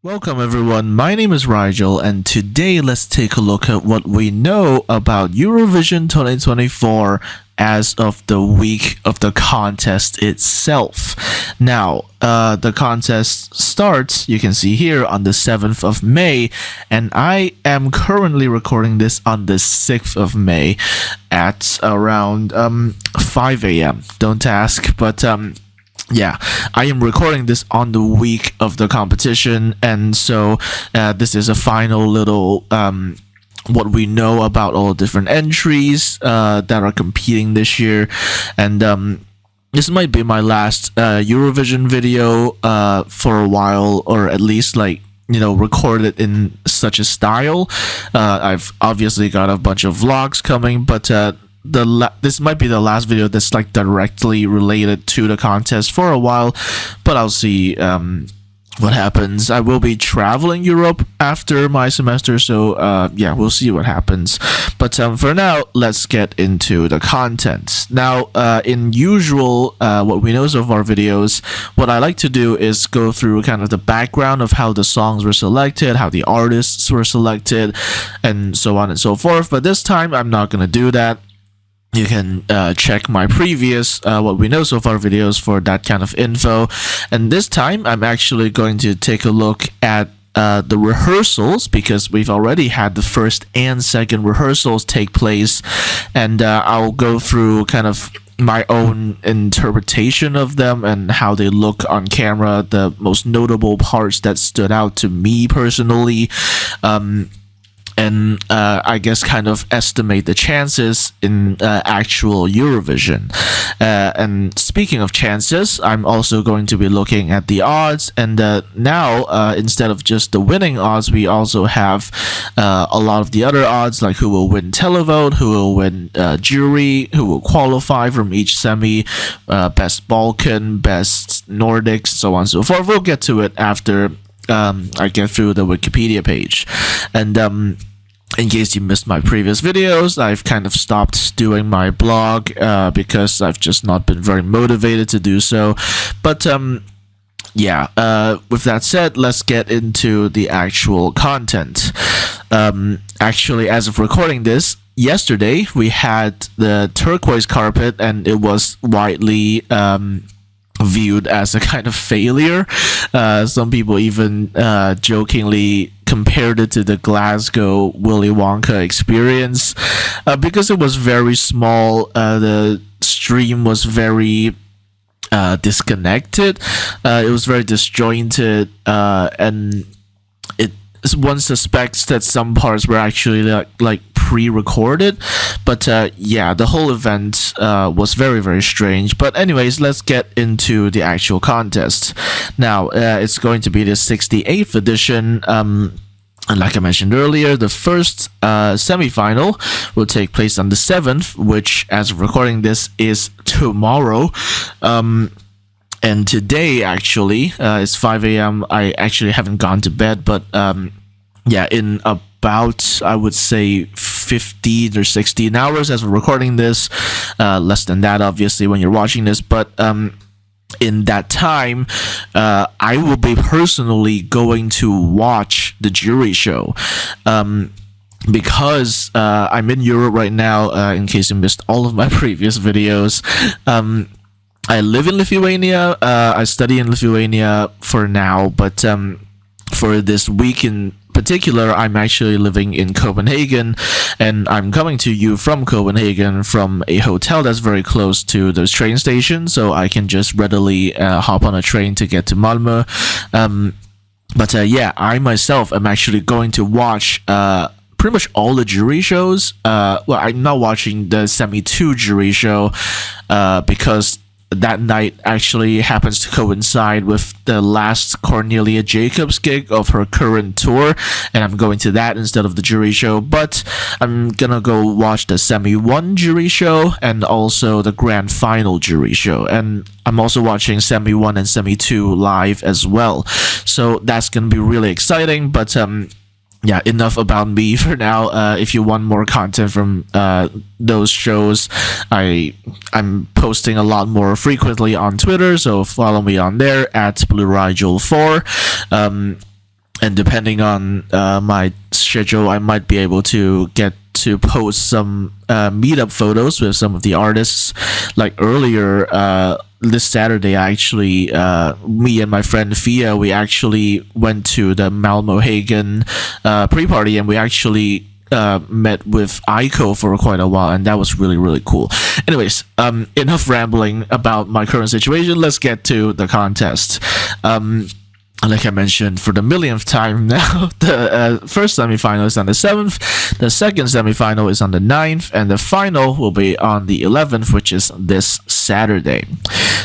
Welcome everyone, my name is Rigel and today let's take a look at what we know about Eurovision 2024 as of the week of the contest itself. Now, the contest starts, you can see here, on the 7th of May, and I am currently recording this on the 6th of May at around 5 a.m. Don't ask, but yeah, I am recording this on the week of the competition, and so this is a final little what we know about all different entries that are competing this year, and this might be my last Eurovision video for a while, or at least recorded in such a style. I've obviously got a bunch of vlogs coming, but this might be the last video that's directly related to the contest for a while, but I'll see what happens. I will be traveling Europe after my semester, so yeah, we'll see what happens. But for now, let's get into the content. Now, in usual what we know so far videos, what I like to do is go through kind of the background of how the songs were selected, how the artists were selected, and so on and so forth. But this time, I'm not gonna do that. You can check my previous what we know so far videos for that kind of info, and this time I'm actually going to take a look at the rehearsals, because we've already had the first and second rehearsals take place, and I'll go through kind of my own interpretation of them and how they look on camera, the most notable parts that stood out to me personally, and I guess kind of estimate the chances in actual Eurovision. And speaking of chances, I'm also going to be looking at the odds, and now instead of just the winning odds, we also have a lot of the other odds, like who will win televote, who will win jury, who will qualify from each semi, best Balkan, best Nordics, so on and so forth. We'll get to it after I get through the Wikipedia page. And in case you missed my previous videos, I've kind of stopped doing my blog because I've just not been very motivated to do so. But yeah, with that said, let's get into the actual content. Actually, as of recording this, yesterday we had the turquoise carpet, and it was widely viewed as a kind of failure. Some people even jokingly compared it to the Glasgow Willy Wonka experience, because it was very small. The stream was very disconnected. It was very disjointed, and one suspects that some parts were actually like pre-recorded, but yeah, the whole event was very, very strange. But anyways, let's get into the actual contest. Now, it's going to be the 68th edition. And like I mentioned earlier, the first semi-final will take place on the 7th, which, as of recording this, is tomorrow. And today, actually, it's 5 a.m. I actually haven't gone to bed, but yeah, in about, I would say, 15 or 16 hours as we're recording this, less than that, obviously, when you're watching this, but in that time, I will be personally going to watch the jury show. Because I'm in Europe right now, in case you missed all of my previous videos. I live in Lithuania. I study in Lithuania for now, but for this week in particular, I'm actually living in Copenhagen, and I'm coming to you from Copenhagen from a hotel that's very close to the train station, so I can just readily hop on a train to get to Malmo. But yeah, I myself am actually going to watch pretty much all the jury shows. Well, I'm not watching the semi-2 jury show because that night actually happens to coincide with the last Cornelia Jacobs gig of her current tour, and I'm going to that instead of the jury show. But I'm gonna go watch the semi-1 jury show and also the grand final jury show, and I'm also watching semi-1 and semi-2 live as well, so that's gonna be really exciting. But yeah, enough about me for now. If you want more content from those shows, I'm posting a lot more frequently on Twitter, so follow me on there at BlueRigel4. and depending on my schedule, I might be able to get to post some meetup photos with some of the artists. Like earlier this Saturday, I actually, me and my friend Fia, we actually went to the Malmo pre-party, and we actually met with Aiko for quite a while, and that was really, really cool. Anyways, enough rambling about my current situation. Let's get to the contest. Like I mentioned for the millionth time now, the first semifinal is on the 7th, the second semifinal is on the 9th, and the final will be on the 11th, which is this Saturday.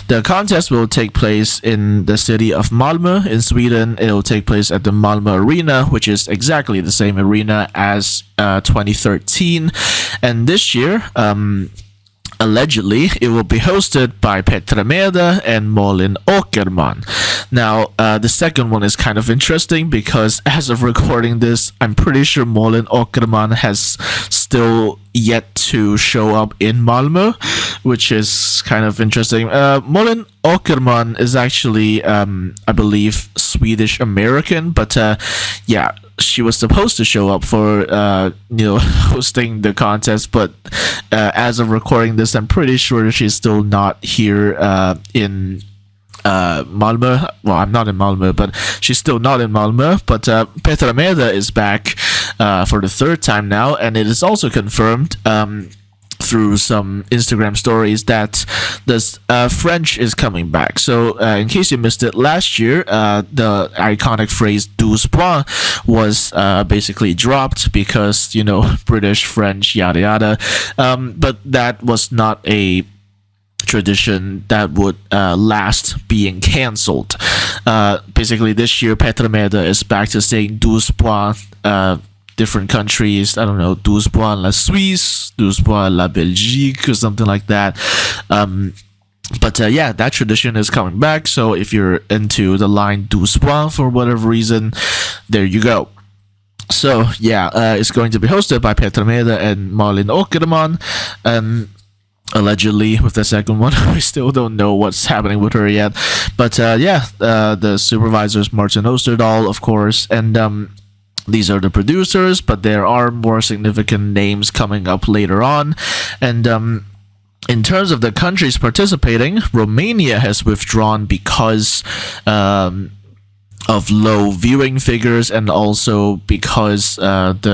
The contest will take place in the city of Malmo in Sweden. It will take place at the Malmo Arena, which is exactly the same arena as 2013. And this year, allegedly, it will be hosted by Petra Mede and Malin Åkerman. Now, the second one is kind of interesting because as of recording this, I'm pretty sure Malin Åkerman has still yet to show up in Malmö, which is kind of interesting. Malin Åkerman is actually, I believe, Swedish American, but yeah, she was supposed to show up for hosting the contest, but as of recording this, I'm pretty sure she's still not here in Malmö. Well, I'm not in Malmö, but she's still not in Malmö. But Petra Mede is back for the third time now, and it is also confirmed through some Instagram stories that this French is coming back. So in case you missed it, last year the iconic phrase 12 points was basically dropped because British, French, yada yada, but that was not a tradition that would last being cancelled. Basically this year Petra Mede is back to saying 12 points, different countries, I don't know, 12 points la Suisse, 12 points la Belgique, or something like that. But yeah, that tradition is coming back, so if you're into the line 12 points for whatever reason, there you go. So yeah, it's going to be hosted by Petra Mede and Malin Åkerman, and allegedly with the second one we still don't know what's happening with her yet. But yeah, the supervisors Martin Osterdahl, of course, and these are the producers, but there are more significant names coming up later on. And in terms of the countries participating, Romania has withdrawn because of low viewing figures, and also because the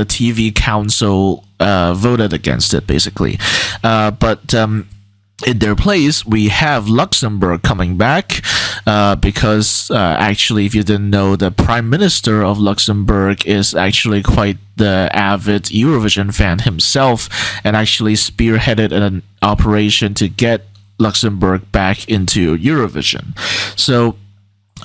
TV council voted against it, basically. But in their place, we have Luxembourg coming back because actually, if you didn't know, the Prime Minister of Luxembourg is actually quite the avid Eurovision fan himself, and actually spearheaded an operation to get Luxembourg back into Eurovision. So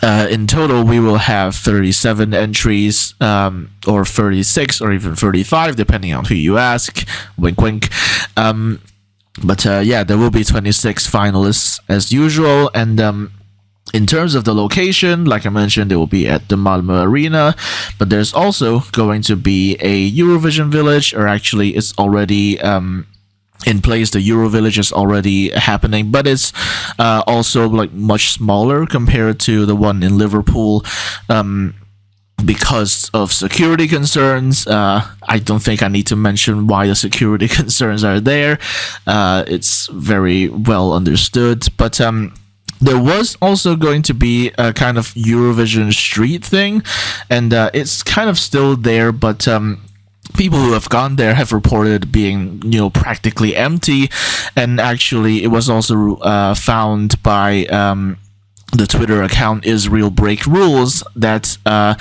in total, we will have 37 entries, or 36, or even 35, depending on who you ask. Wink, wink. But yeah, there will be 26 finalists as usual. And in terms of the location, like I mentioned, it will be at the Malmö Arena. But there's also going to be a Eurovision Village, or actually it's already in place. The Euro Village is already happening, but it's also like much smaller compared to the one in Liverpool. Because of security concerns. I don't think I need to mention why the security concerns are there. It's very well understood. But there was also going to be a kind of Eurovision street thing, and it's kind of still there, but people who have gone there have reported being, practically empty. And actually, it was also found by the Twitter account Israel Break Rules that a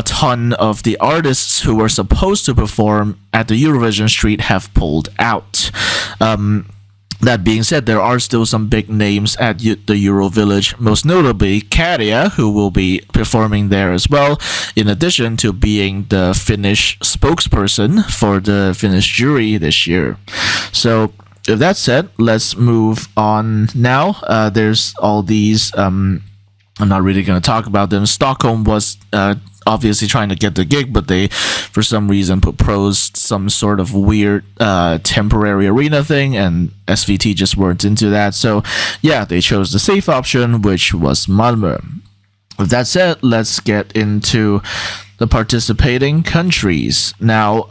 ton of the artists who were supposed to perform at the Eurovision Street have pulled out. That being said, there are still some big names at the Euro Village, most notably Kaarija, who will be performing there as well, in addition to being the Finnish spokesperson for the Finnish jury this year. So with that said, let's move on now. There's all these, I'm not really going to talk about them. Stockholm was obviously trying to get the gig, but they, for some reason, proposed some sort of weird temporary arena thing, and SVT just weren't into that. So yeah, they chose the safe option, which was Malmö. with that said, let's get into the participating countries. Now,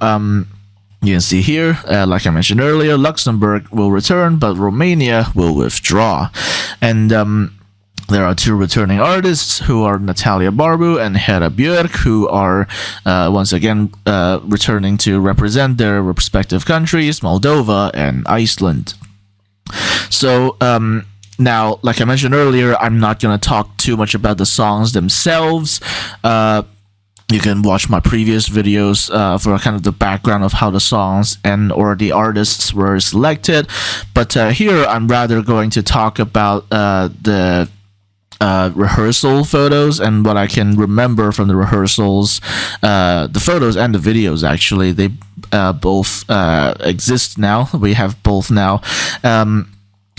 you can see here, like I mentioned earlier, Luxembourg will return, but Romania will withdraw. And there are two returning artists who are Natalia Barbu and Hera Björk, who are once again returning to represent their respective countries, Moldova and Iceland. So, now, like I mentioned earlier, I'm not going to talk too much about the songs themselves. You can watch my previous videos for kind of the background of how the songs and or the artists were selected. But here, I'm rather going to talk about the rehearsal photos and what I can remember from the rehearsals. The photos and the videos, actually, they both exist now. We have both now.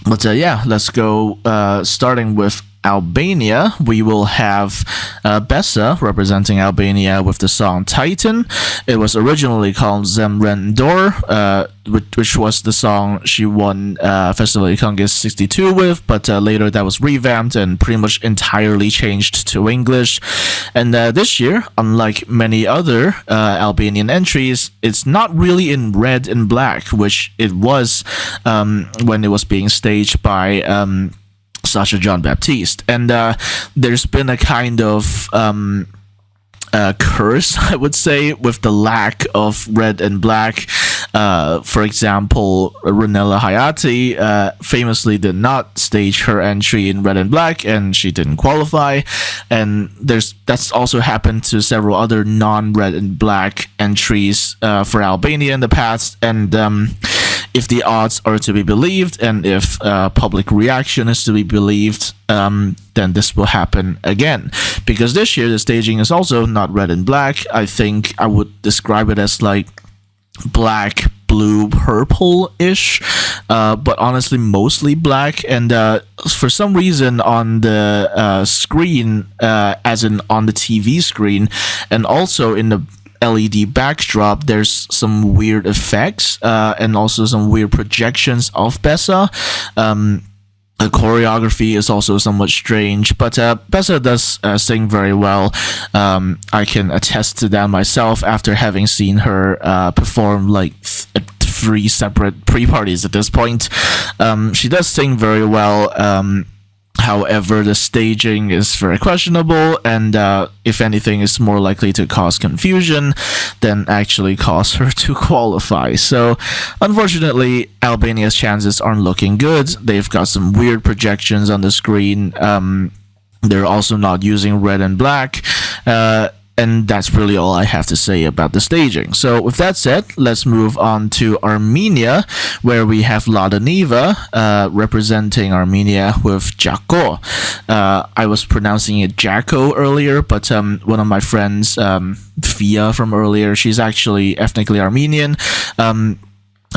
But yeah, let's go. Starting with Albania, we will have Besa representing Albania with the song Titan. It was originally called Zemren Dor, which was the song she won Festival Congress 62 with, but later that was revamped and pretty much entirely changed to English. And this year, unlike many other Albanian entries, it's not really in red and black, which it was when it was being staged by Sasha John Baptiste. And there's been a kind of curse, I would say, with the lack of red and black. For example, Ranella Hayati famously did not stage her entry in red and black, and she didn't qualify. And that's also happened to several other non-red and black entries for Albania in the past. And if the odds are to be believed, and if public reaction is to be believed, then this will happen again. Because this year the staging is also not red and black. I think I would describe it as like black, blue, purple-ish, but honestly mostly black. And for some reason on the screen, as in on the TV screen, and also in the LED backdrop, there's some weird effects and also some weird projections of Besa. The choreography is also somewhat strange, but Besa does sing very well. I can attest to that myself after having seen her perform like 3 separate pre-parties at this point. She does sing very well. However, the staging is very questionable, and if anything, is more likely to cause confusion than actually cause her to qualify. So, unfortunately, Albania's chances aren't looking good. They've got some weird projections on the screen. They're also not using red and black. And that's really all I have to say about the staging. So with that said, let's move on to Armenia, where we have Lada Niva representing Armenia with Jako. I was pronouncing it Jacko earlier, but one of my friends, Fia from earlier, she's actually ethnically Armenian, and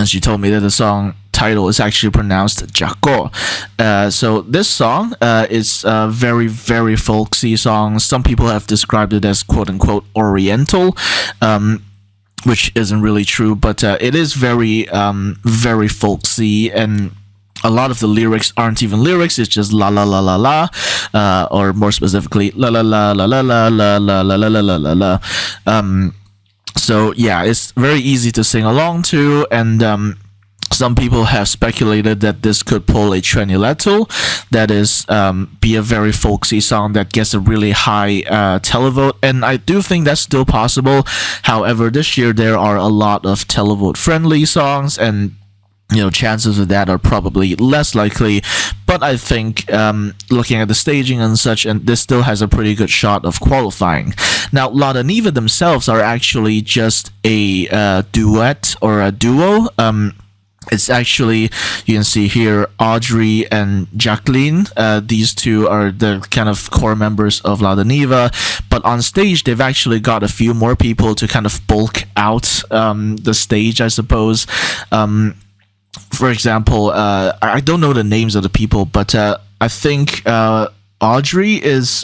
she told me that the song title is actually pronounced Jako. So this song is a very, very folksy song. Some people have described it as quote-unquote oriental, which isn't really true, but it is very, very folksy, and a lot of the lyrics aren't even lyrics. It's just la la la la la, or more specifically la la la la la la la la la la la la la. So yeah, it's very easy to sing along to, and some people have speculated that this could pull a Treniletto, that is, be a very folksy song that gets a really high televote, and I do think that's still possible. However, this year there are a lot of televote-friendly songs, and chances of that are probably less likely. But I think, looking at the staging and such, and this still has a pretty good shot of qualifying. Now, Lada Niva themselves are actually just a duet or a duo. It's actually, you can see here, Audrey and Jacqueline. These two are the kind of core members of Lada Niva. But on stage, they've actually got a few more people to kind of bulk out the stage, I suppose. For example, I don't know the names of the people, but I think Audrey is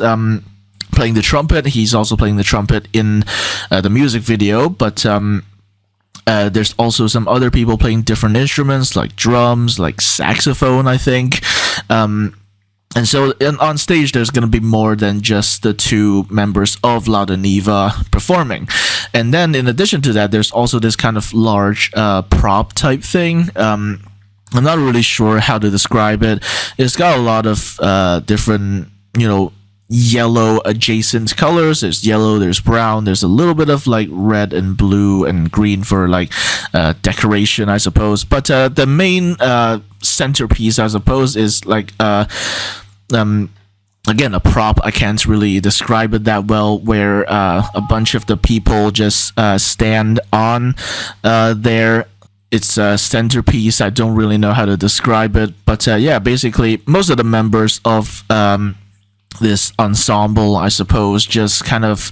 playing the trumpet. He's also playing the trumpet in the music video, but there's also some other people playing different instruments, like drums, like saxophone, I think. And so on stage, there's going to be more than just the two members of Loud and Eva performing. And then in addition to that, there's also this kind of large prop type thing. I'm not really sure how to describe it. It's got a lot of different, yellow adjacent colors. There's yellow, there's brown, there's a little bit of like red and blue and green for like decoration, I suppose. But the main centerpiece, I suppose, is like again, a prop. I can't really describe it that well, where a bunch of the people just stand on their it's a centerpiece. I don't really know how to describe it, but yeah, basically most of the members of this ensemble, I suppose, just kind of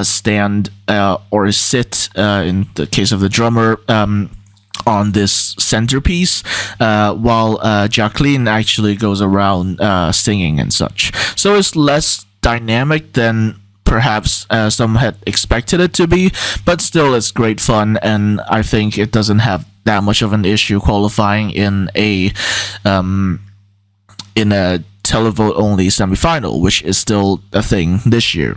stand or sit, in the case of the drummer, on this centerpiece, while Jacqueline actually goes around singing and such. So it's less dynamic than perhaps some had expected it to be, but still it's great fun, and I think it doesn't have that much of an issue qualifying in a televote only semifinal, which is still a thing this year.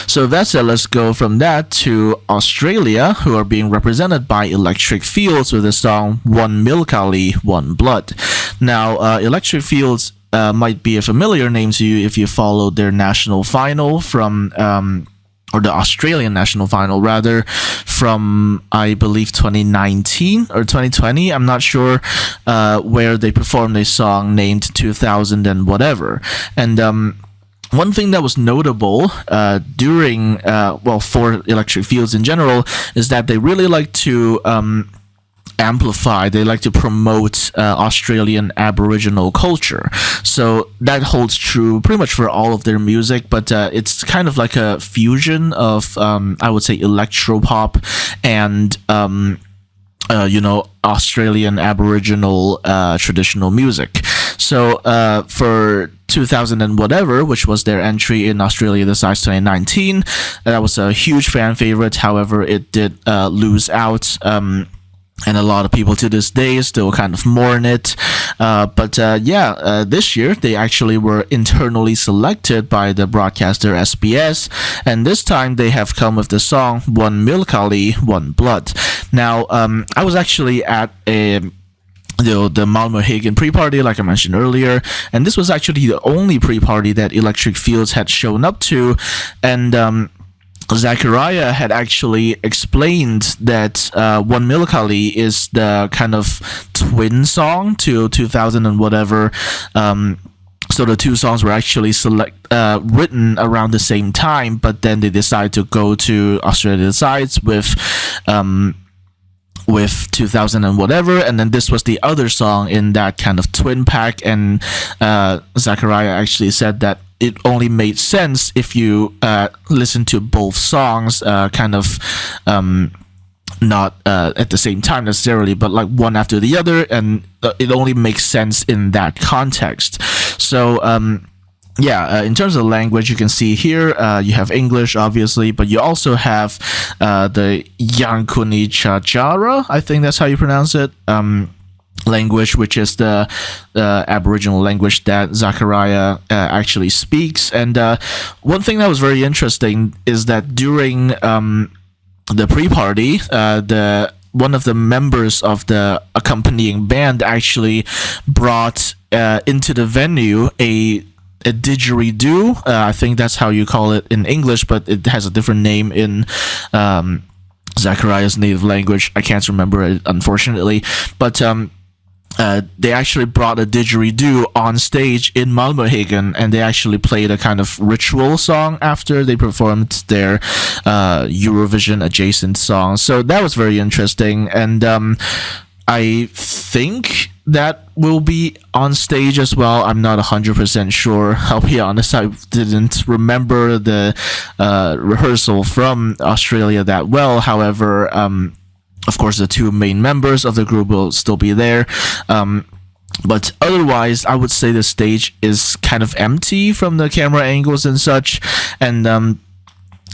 So that's it. Let's go from that to Australia, who are being represented by Electric Fields with the song One Milkali, One Blood. Now, Electric Fields might be a familiar name to you if you followed their national final from, or the Australian national final rather, from I believe 2019 or 2020. I'm not sure, where they performed a song named 2000 and whatever. And one thing that was notable during, for Electric Fields in general, is that they really like to amplify, they like to promote Australian Aboriginal culture. So that holds true pretty much for all of their music, but it's kind of like a fusion of, I would say, electropop and Australian Aboriginal traditional music. So for 2000 and whatever, which was their entry in Australia the Size 2019, that was a huge fan favorite. However, it did lose out, and a lot of people to this day still kind of mourn it. But this year they actually were internally selected by the broadcaster SBS, and this time they have come with the song One Milkali, One Blood. Now, I was actually at the Malmo Hagen pre-party, like I mentioned earlier, and this was actually the only pre-party that Electric Fields had shown up to, and Zachariah had actually explained that One Milkali is the kind of twin song to 2000 and whatever. So the two songs were actually written around the same time, but then they decided to go to Australia sides with 2000 and whatever, and then this was the other song in that kind of twin pack, and Zachariah actually said that it only made sense if you listen to both songs not at the same time necessarily, but like one after the other, and it only makes sense in that context. So in terms of language, you can see here, you have English, obviously, but you also have the Yankuni Chachara, I think that's how you pronounce it, language, which is the Aboriginal language that Zachariah actually speaks. And one thing that was very interesting is that during the pre-party, one of the members of the accompanying band actually brought into the venue a didgeridoo. I think that's how you call it in English, but it has a different name in Zachariah's native language. I can't remember it, unfortunately. But they actually brought a didgeridoo on stage in Malmöhagen, and they actually played a kind of ritual song after they performed their Eurovision adjacent song. So that was very interesting, and I think that will be on stage as well. I'm not 100% sure. I'll be honest, I didn't remember the rehearsal from Australia that well. However, of course, the two main members of the group will still be there. But otherwise, I would say the stage is kind of empty from the camera angles and such. And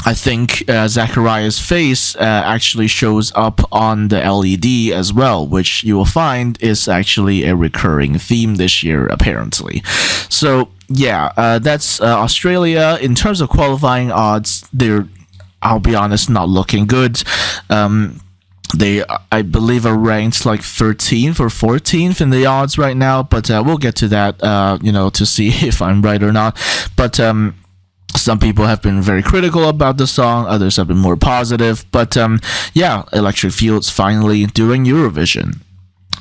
I think Zachariah's face actually shows up on the LED as well, which you will find is actually a recurring theme this year, apparently. So, yeah, that's Australia. In terms of qualifying odds, they're, I'll be honest, not looking good. They, I believe, are ranked like 13th or 14th in the odds right now, but we'll get to that, to see if I'm right or not. But some people have been very critical about the song, others have been more positive. But yeah, Electric Field's finally doing Eurovision.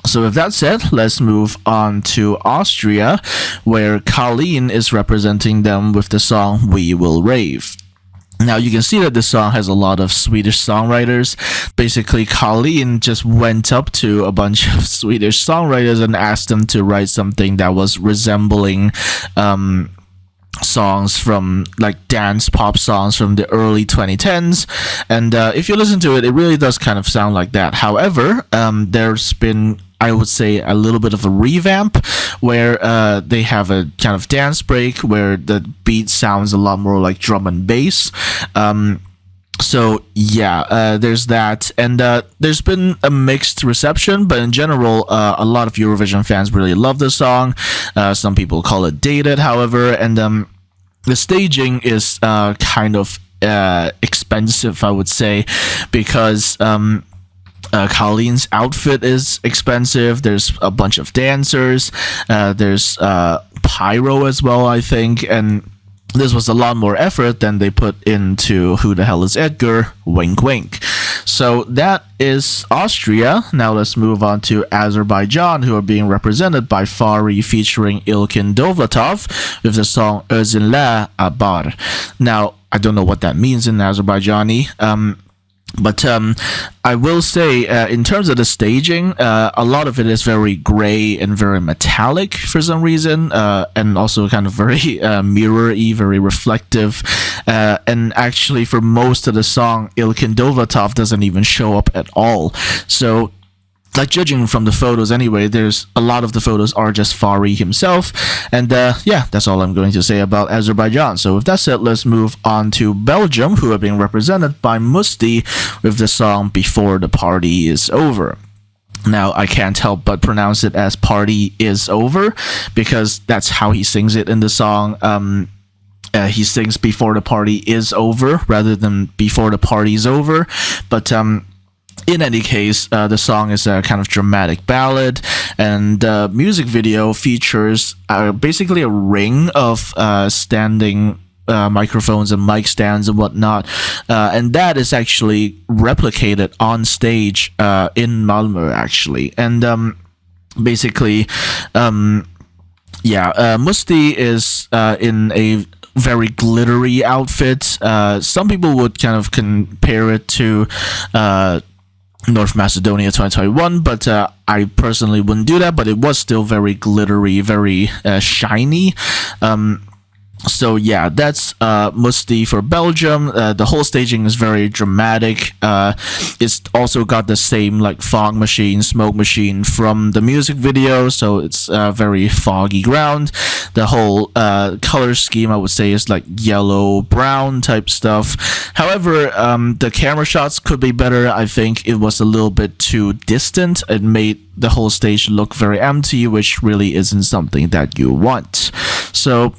So with that said, let's move on to Austria, where Colleen is representing them with the song We Will Rave. Now you can see that this song has a lot of Swedish songwriters. Basically, Colleen just went up to a bunch of Swedish songwriters and asked them to write something that was resembling songs from like dance pop songs from the early 2010s, and if you listen to it, it really does kind of sound like that. However, there's been, I would say, a little bit of a revamp where they have a kind of dance break where the beat sounds a lot more like drum and bass. So yeah, there's that, and there's been a mixed reception, but in general, a lot of Eurovision fans really love the song. Some people call it dated, however, and the staging is kind of expensive, I would say, because Colleen's outfit is expensive. There's a bunch of dancers. There's pyro as well, I think, and this was a lot more effort than they put into Who the Hell is Edgar? Wink wink. So that is Austria. Now let's move on to Azerbaijan, who are being represented by Fari featuring Ilkin Dovlatov with the song Özinle Abar. Now, I don't know what that means in Azerbaijani. But I will say, in terms of the staging, a lot of it is very gray and very metallic for some reason, and also kind of very mirror-y, very reflective. And actually, for most of the song, Ilkin Dovlatov doesn't even show up at all. So, like, judging from the photos anyway, there's a lot of the photos are just Fari himself. And yeah, that's all I'm going to say about Azerbaijan. So with that said, let's move on to Belgium, who are being represented by Musti with the song Before the Party Is Over. Now, I can't help but pronounce it as Party Is Over, because that's how he sings it in the song. He sings Before the Party Is Over rather than Before the Party's Over. But in any case, the song is a kind of dramatic ballad, and the music video features basically a ring of standing microphones and mic stands and whatnot, and that is actually replicated on stage in Malmo, actually. And basically, Musti is in a very glittery outfit. Some people would kind of compare it to North Macedonia 2021, but I personally wouldn't do that. But it was still very glittery, very shiny. So yeah, that's Musti for Belgium. The whole staging is very dramatic. It's also got the same like fog machine, smoke machine from the music video, so it's very foggy ground. The whole color scheme, I would say, is like yellow brown type stuff. However, the camera shots could be better. I think it was a little bit too distant. It made the whole stage look very empty, which really isn't something that you want. So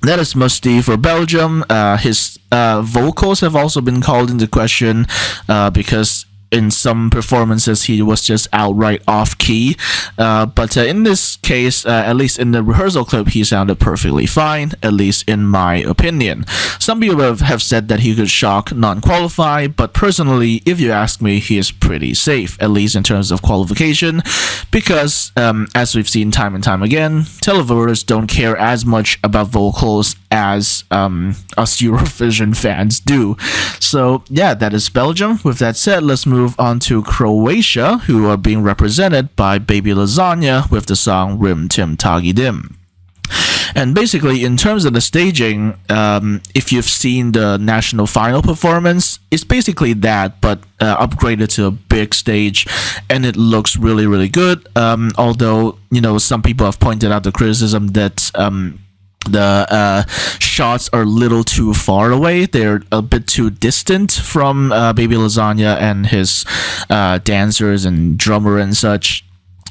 that is Musti for Belgium. His vocals have also been called into question because in some performances he was just outright off key, but in this case, at least in the rehearsal clip, he sounded perfectly fine, at least in my opinion. Some people have said that he could shock non-qualify, but personally, if you ask me, he is pretty safe, at least in terms of qualification, because as we've seen time and time again, televoters don't care as much about vocals as us Eurovision fans do. So yeah, that is Belgium. With that said, let's move on to Croatia, who are being represented by Baby Lasagna with the song Rim Tim Tagi Dim. And basically, in terms of the staging, if you've seen the national final performance, it's basically that, but upgraded to a big stage, and it looks really, really good. Although, some people have pointed out the criticism that shots are a little too far away. They're a bit too distant from Baby Lasagna and his dancers and drummer and such.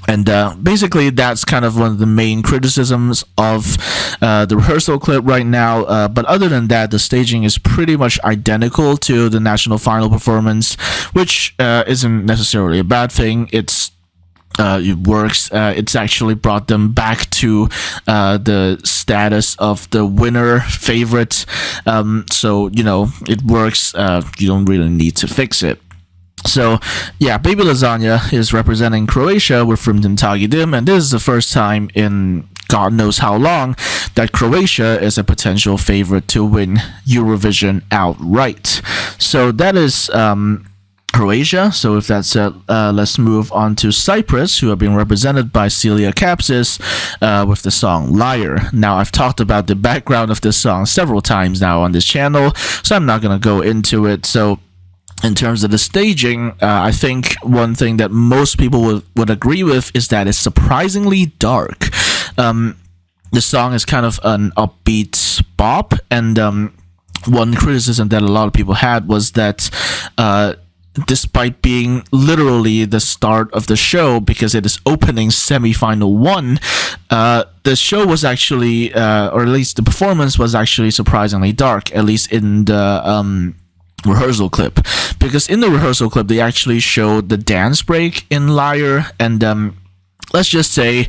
And basically, that's kind of one of the main criticisms of the rehearsal clip right now. But other than that, the staging is pretty much identical to the national final performance, which isn't necessarily a bad thing. It works. It's actually brought them back to the status of the winner favorite. So, it works. You don't really need to fix it. So, yeah, Baby Lasagna is representing Croatia with Rim Dim Tagi Dim, and this is the first time in God knows how long that Croatia is a potential favorite to win Eurovision outright. So that is Croatia. So if that's it, let's move on to Cyprus, who are being represented by Celia Kapsis with the song Liar. Now, I've talked about the background of this song several times now on this channel, so I'm not going to go into it. So in terms of the staging, I think one thing that most people would agree with is that it's surprisingly dark. The song is kind of an upbeat bop, and one criticism that a lot of people had was that despite being literally the start of the show, because it is opening semi-final 1, the show was actually, or at least the performance was actually surprisingly dark, at least in the rehearsal clip, because in the rehearsal clip they actually showed the dance break in Liar, and let's just say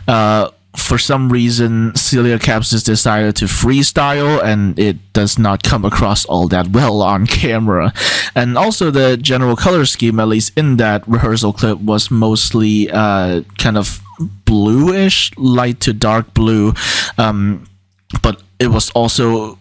for some reason Celia Kapsis decided to freestyle, and it does not come across all that well on camera. And also the general color scheme, at least in that rehearsal clip, was mostly kind of bluish, light to dark blue, but it was also,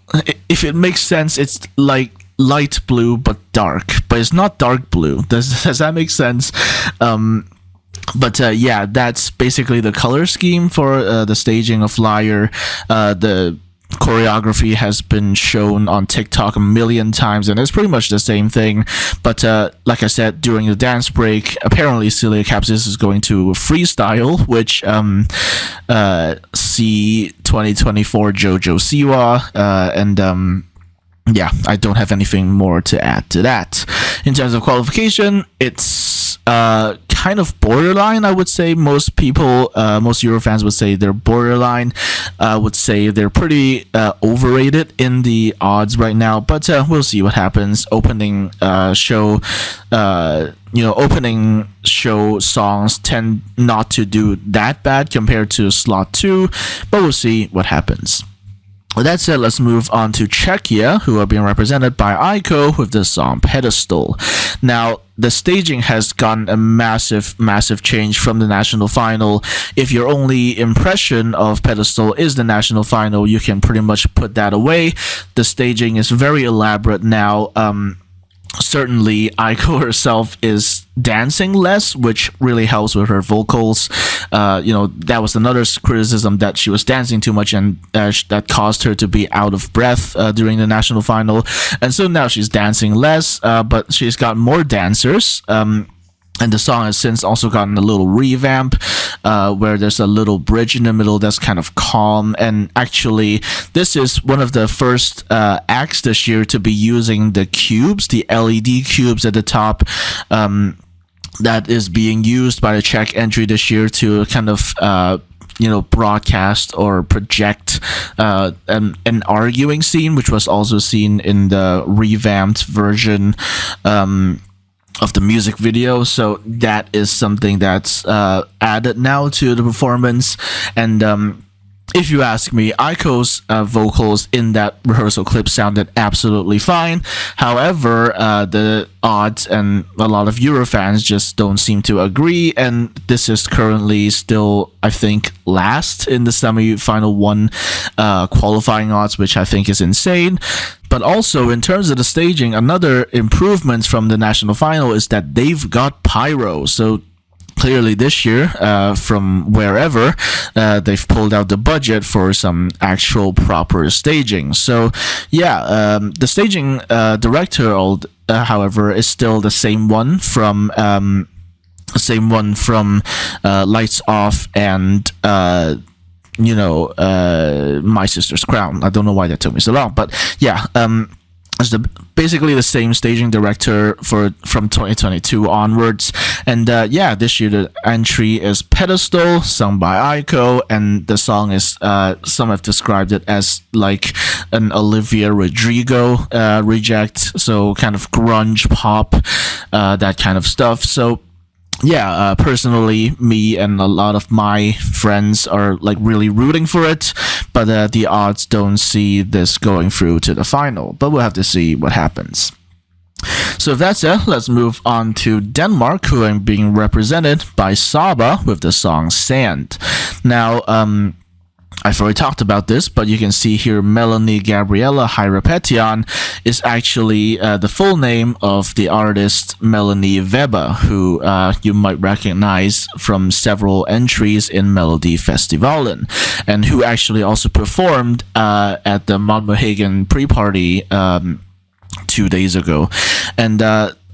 if it makes sense, it's like light blue but dark, but it's not dark blue. Does that make sense? But yeah, that's basically the color scheme for the staging of Liar. The choreography has been shown on TikTok a million times, and it's pretty much the same thing. But like I said, during the dance break, apparently Celia Kapsis is going to freestyle, which see 2024 Jojo Siwa, and yeah, I don't have anything more to add to that. In terms of qualification, it's kind of borderline, I would say. Most people, most Eurofans would say they're borderline. I would say they're pretty overrated in the odds right now, but we'll see what happens. Opening show songs tend not to do that bad compared to slot 2, but we'll see what happens. With that said, let's move on to Czechia, who are being represented by Aiko with the song Pedestal. Now, the staging has gotten a massive change from the national final. If your only impression of Pedestal is the national final, you can pretty much put that away. The staging is very elaborate now. Certainly, Aiko herself is dancing less, which really helps with her vocals. That was another criticism, that she was dancing too much, and that caused her to be out of breath during the national final. And so now she's dancing less, but she's got more dancers. And the song has since also gotten a little revamp, where there's a little bridge in the middle that's kind of calm. And actually, this is one of the first acts this year to be using the cubes, the LED cubes at the top, that is being used by the Czech entry this year to kind of broadcast or project an arguing scene, which was also seen in the revamped version of the music video. So that is something that's added now to the performance. And if you ask me, Aiko's vocals in that rehearsal clip sounded absolutely fine. However, the odds and a lot of Eurofans just don't seem to agree, and this is currently still, I think, last in the semi-final 1 qualifying odds, which I think is insane. But also, in terms of the staging, another improvement from the national final is that they've got pyro. So clearly this year, from wherever, they've pulled out the budget for some actual proper staging. So yeah, the staging director, however, is still the same one from Lights Off and My Sister's Crown. I don't know why that took me so long, but yeah, it's basically the same staging director from 2022 onwards. And this year the entry is Pedestal, sung by Aiko, and the song is some have described it as like an Olivia Rodrigo reject, so kind of grunge pop, that kind of stuff. So yeah, personally, me and a lot of my friends are like really rooting for it, but the odds don't see this going through to the final. But we'll have to see what happens. So if that's it, let's move on to Denmark, who are being represented by Saba with the song Sand. Now, I've already talked about this, but you can see here Melanie Gabriella Hyrapetian is actually the full name of the artist Melanie Weber, who you might recognize from several entries in Melody Festivalen, and who actually also performed at the Malmo pre-party 2 days ago. And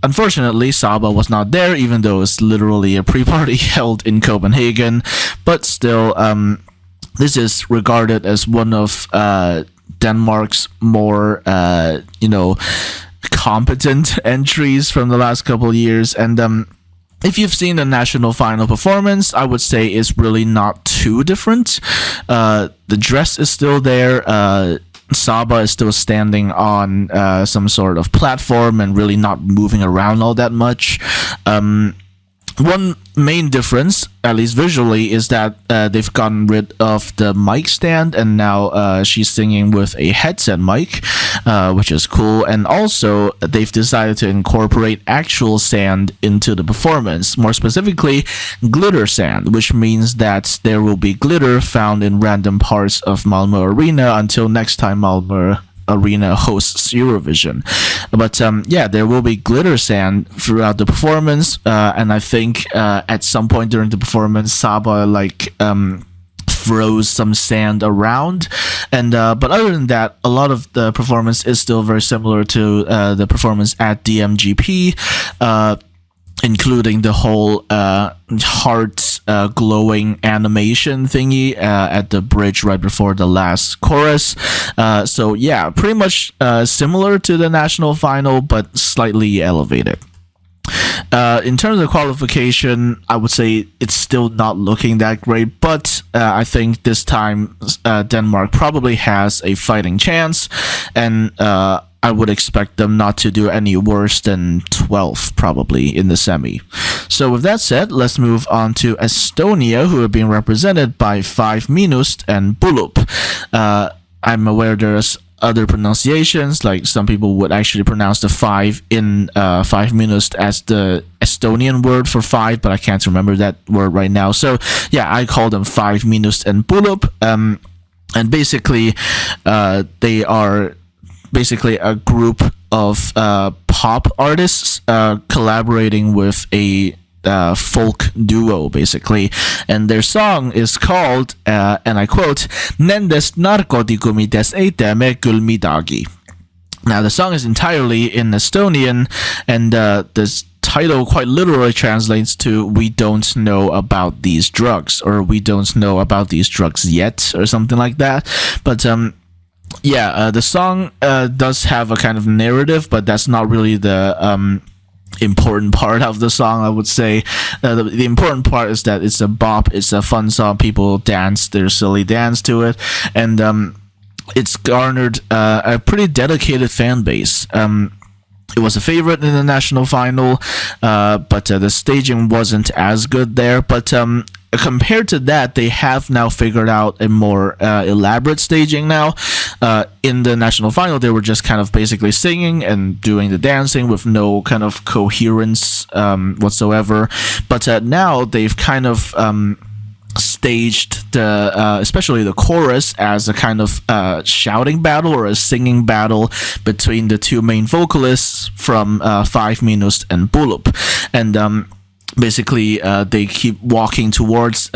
unfortunately, Saba was not there, even though it's literally a pre-party held in Copenhagen, but still, this is regarded as one of Denmark's more, competent entries from the last couple of years. And if you've seen the national final performance, I would say it's really not too different. The dress is still there. Saba is still standing on some sort of platform and really not moving around all that much. One main difference, at least visually, is that they've gotten rid of the mic stand, and now she's singing with a headset mic, which is cool. And also, they've decided to incorporate actual sand into the performance, more specifically, glitter sand, which means that there will be glitter found in random parts of Malmo Arena until next time Malmo Arena hosts Eurovision. But there will be glitter sand throughout the performance, and I think at some point during the performance, Saba throws some sand around, and but other than that, a lot of the performance is still very similar to the performance at DMGP, including the whole heart glowing animation thingy at the bridge right before the last chorus. So yeah, pretty much similar to the national final, but slightly elevated. In terms of qualification, I would say it's still not looking that great, but I think this time Denmark probably has a fighting chance, and I would expect them not to do any worse than 12th probably in the semi. So with that said, let's move on to Estonia, who are being represented by 5 Minust and Bulup. I'm aware there's other pronunciations, like some people would actually pronounce the 5 in 5 Minust as the Estonian word for 5, but I can't remember that word right now. So yeah, I call them 5 Minust and Bulup. And basically, they are basically a group of pop artists collaborating with a folk duo, basically, and their song is called, and I quote, "Nendest narkootikumitest ei tee me küll midagi." Now, the song is entirely in Estonian, and this title quite literally translates to "we don't know about these drugs," or "we don't know about these drugs yet," or something like that. But the song does have a kind of narrative, but that's not really the important part of the song, I would say. The important part is that it's a bop, it's a fun song, people dance their silly dance to it, and it's garnered a pretty dedicated fan base. It was a favorite in the national final, but the staging wasn't as good there. But compared to that, they have now figured out a more elaborate staging now. In the national final, they were just kind of basically singing and doing the dancing with no kind of coherence whatsoever. But now they've kind of staged the especially the chorus as a kind of shouting battle or a singing battle between the two main vocalists from 5 Minust and Bulup. And basically, they keep walking towards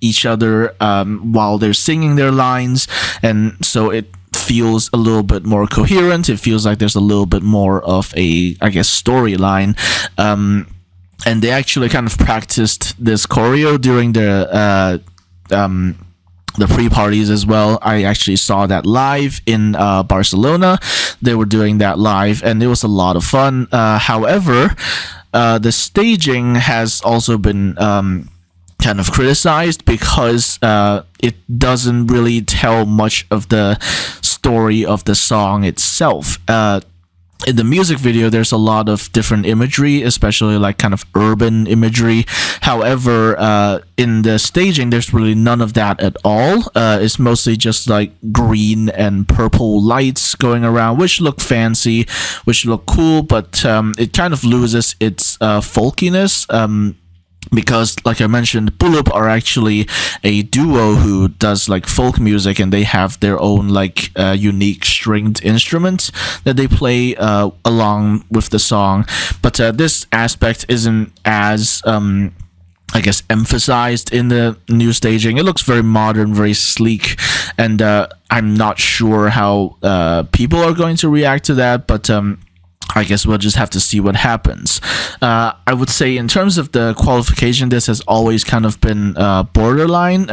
each other while they're singing their lines, and so it feels a little bit more coherent. It feels like there's a little bit more of a, I guess, storyline. And they actually kind of practiced this choreo during the the pre-parties as well. I actually saw that live in Barcelona. They were doing that live, and it was a lot of fun. However, the staging has also been kind of criticized because it doesn't really tell much of the story of the song itself. In the music video, there's a lot of different imagery, especially like kind of urban imagery. However, in the staging, there's really none of that at all. It's mostly just like green and purple lights going around, which look fancy, which look cool, but it kind of loses its folkiness. Because, like I mentioned, Bulup are actually a duo who does like folk music, and they have their own like unique stringed instruments that they play along with the song. But this aspect isn't as I guess emphasized in the new staging. It looks very modern, very sleek, and I'm not sure how people are going to react to that, but I guess we'll just have to see what happens. I would say in terms of the qualification, this has always kind of been borderline.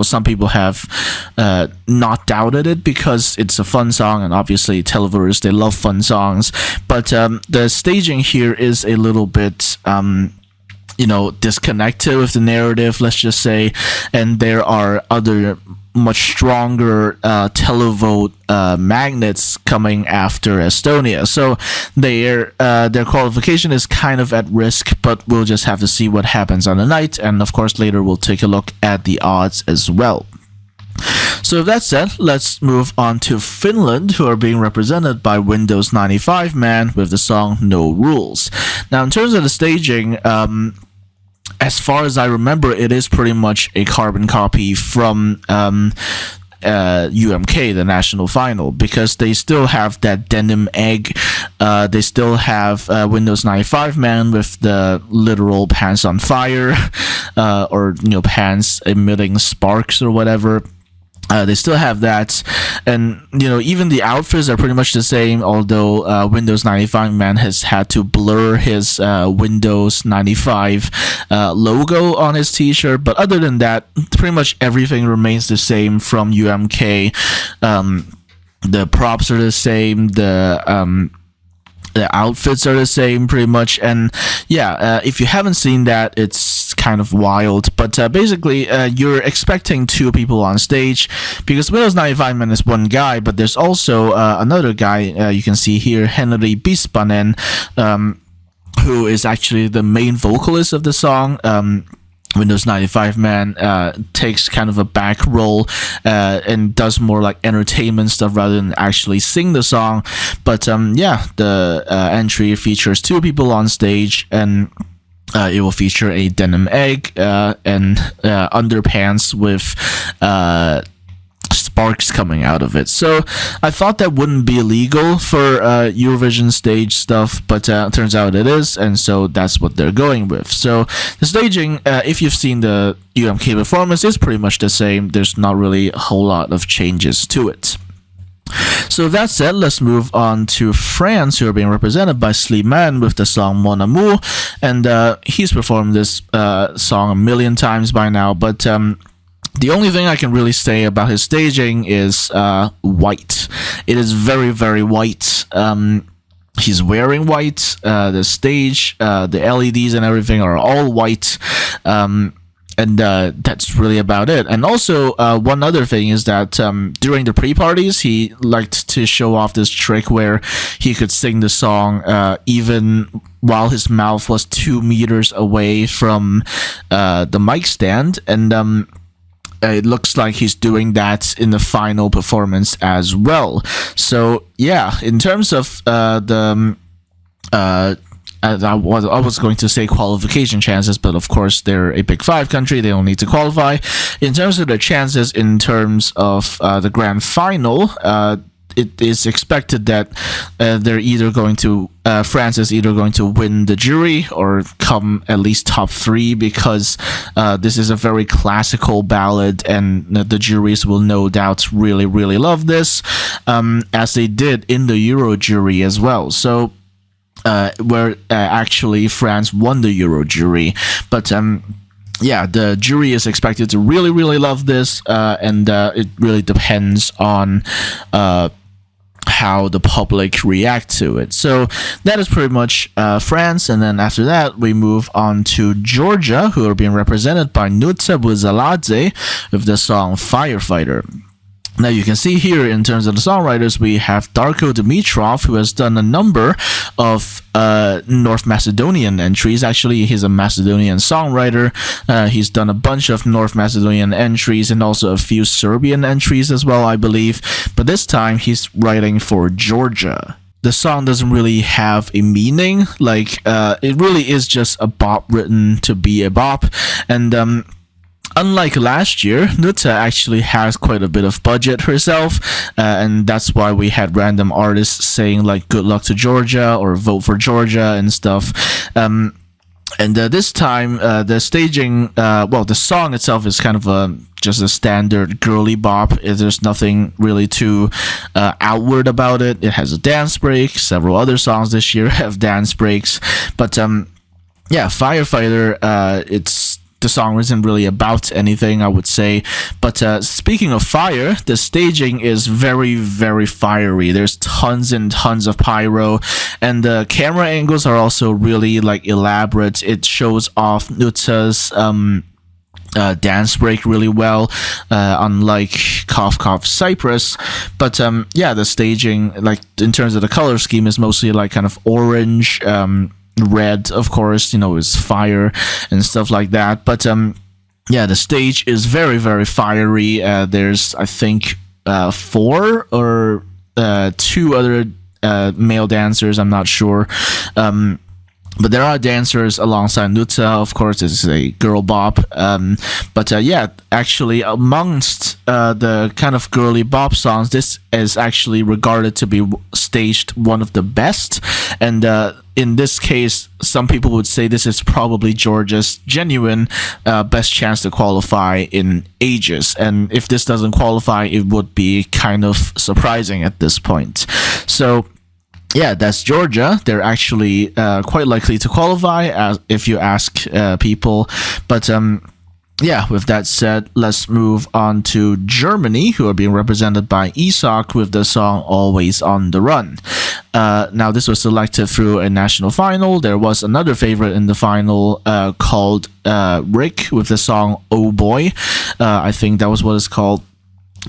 Some people have not doubted it because it's a fun song, and obviously Televers, they love fun songs. But the staging here is a little bit disconnected with the narrative, let's just say, and there are other much stronger televote magnets coming after Estonia, so their qualification is kind of at risk, but we'll just have to see what happens on the night, and of course later we'll take a look at the odds as well. So with that said, let's move on to Finland, who are being represented by Windows 95 Man with the song No Rules. Now, in terms of the staging, as far as I remember, it is pretty much a carbon copy from UMK, the national final, because they still have that denim egg. They still have Windows 95 Man with the literal pants on fire, or pants emitting sparks or whatever. They still have that, and even the outfits are pretty much the same, although Windows 95 Man has had to blur his Windows 95 logo on his t-shirt, but other than that, pretty much everything remains the same from UMK. The props are the same, the outfits are the same pretty much, and if you haven't seen that, it's kind of wild, but basically you're expecting two people on stage, because Windows 95 Man is one guy, but there's also another guy you can see here, Henry Bispanen, who is actually the main vocalist of the song. Windows 95 Man takes kind of a back role and does more like entertainment stuff rather than actually sing the song. But the entry features two people on stage, and it will feature a denim egg and underpants with sparks coming out of it. So I thought that wouldn't be illegal for Eurovision stage stuff, but turns out it is, and so that's what they're going with. So the staging, if you've seen the UMK performance, is pretty much the same. There's not really a whole lot of changes to it. So that said, let's move on to France, who are being represented by Slimane with the song Mon Amour, and he's performed this song a million times by now, but the only thing I can really say about his staging is white. It is very, very white. He's wearing white. The stage, the LEDs and everything are all white. And that's really about it. And also, one other thing is that during the pre-parties, he liked to show off this trick where he could sing the song even while his mouth was 2 meters away from the mic stand. And it looks like he's doing that in the final performance as well. So yeah, in terms of I was going to say qualification chances, but of course they're a Big Five country, they don't need to qualify. In terms of the chances in terms of the grand final, it is expected that they're either going to France is either going to win the jury or come at least top 3, because this is a very classical ballad, and the juries will no doubt really, really love this, as they did in the Euro jury as well. So where actually France won the Euro jury, but yeah, the jury is expected to really, really love this, and it really depends on how the public react to it. So that is pretty much France, and then after that we move on to Georgia, who are being represented by Nutsa Buzaladze with the song Firefighter. Now you can see here in terms of the songwriters, we have Darko Dimitrov, who has done a number of North Macedonian entries. Actually, he's a Macedonian songwriter. He's done a bunch of North Macedonian entries and also a few Serbian entries as well, I believe. But this time he's writing for Georgia. The song doesn't really have a meaning. Like, it really is just a bop written to be a bop. And unlike last year, Nuta actually has quite a bit of budget herself, and that's why we had random artists saying like "Good luck to Georgia" or "Vote for Georgia" and stuff. And this time, the staging, the song itself is kind of just a standard girly bop. There's nothing really too outward about it. It has a dance break. Several other songs this year have dance breaks, but Firefighter, the song isn't really about anything, I would say. But speaking of fire, the staging is very, very fiery. There's tons and tons of pyro, and the camera angles are also really like elaborate. It shows off Nutsa's dance break really well, unlike Cough Cough Cyprus. But the staging, like in terms of the color scheme, is mostly like kind of orange, red, of course, is fire and stuff like that. But the stage is very, very fiery. There's, I think, 4 or 2 other male dancers, I'm not sure. But there are dancers alongside Nutsa. Of course, it's a girl bop. Actually, amongst the kind of girly bop songs, this is actually regarded to be staged one of the best. And in this case, some people would say this is probably Georgia's genuine best chance to qualify in ages. And if this doesn't qualify, it would be kind of surprising at this point. So yeah, that's Georgia. They're actually quite likely to qualify, as if you ask people. But with that said, let's move on to Germany, who are being represented by Isak with the song Always on the Run. Now, this was selected through a national final. There was another favorite in the final called Rick with the song Oh Boy. I think that was what it's called.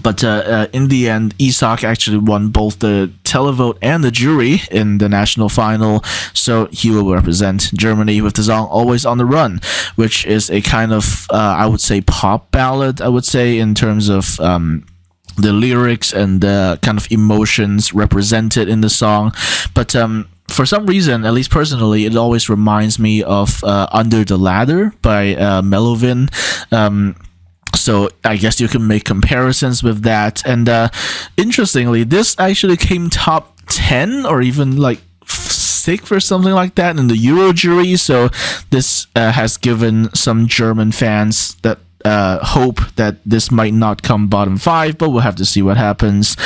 But in the end, Isak actually won both the televote and the jury in the national final, so he will represent Germany with the song Always on the Run, which is a kind of, I would say, pop ballad, I would say, in terms of the lyrics and the kind of emotions represented in the song. But for some reason, at least personally, it always reminds me of Under the Ladder by Melovin. So I guess you can make comparisons with that. And interestingly, this actually came top 10 or even like 6th or something like that in the Euro jury. So this has given some German fans that hope that this might not come bottom 5, but we'll have to see what happens.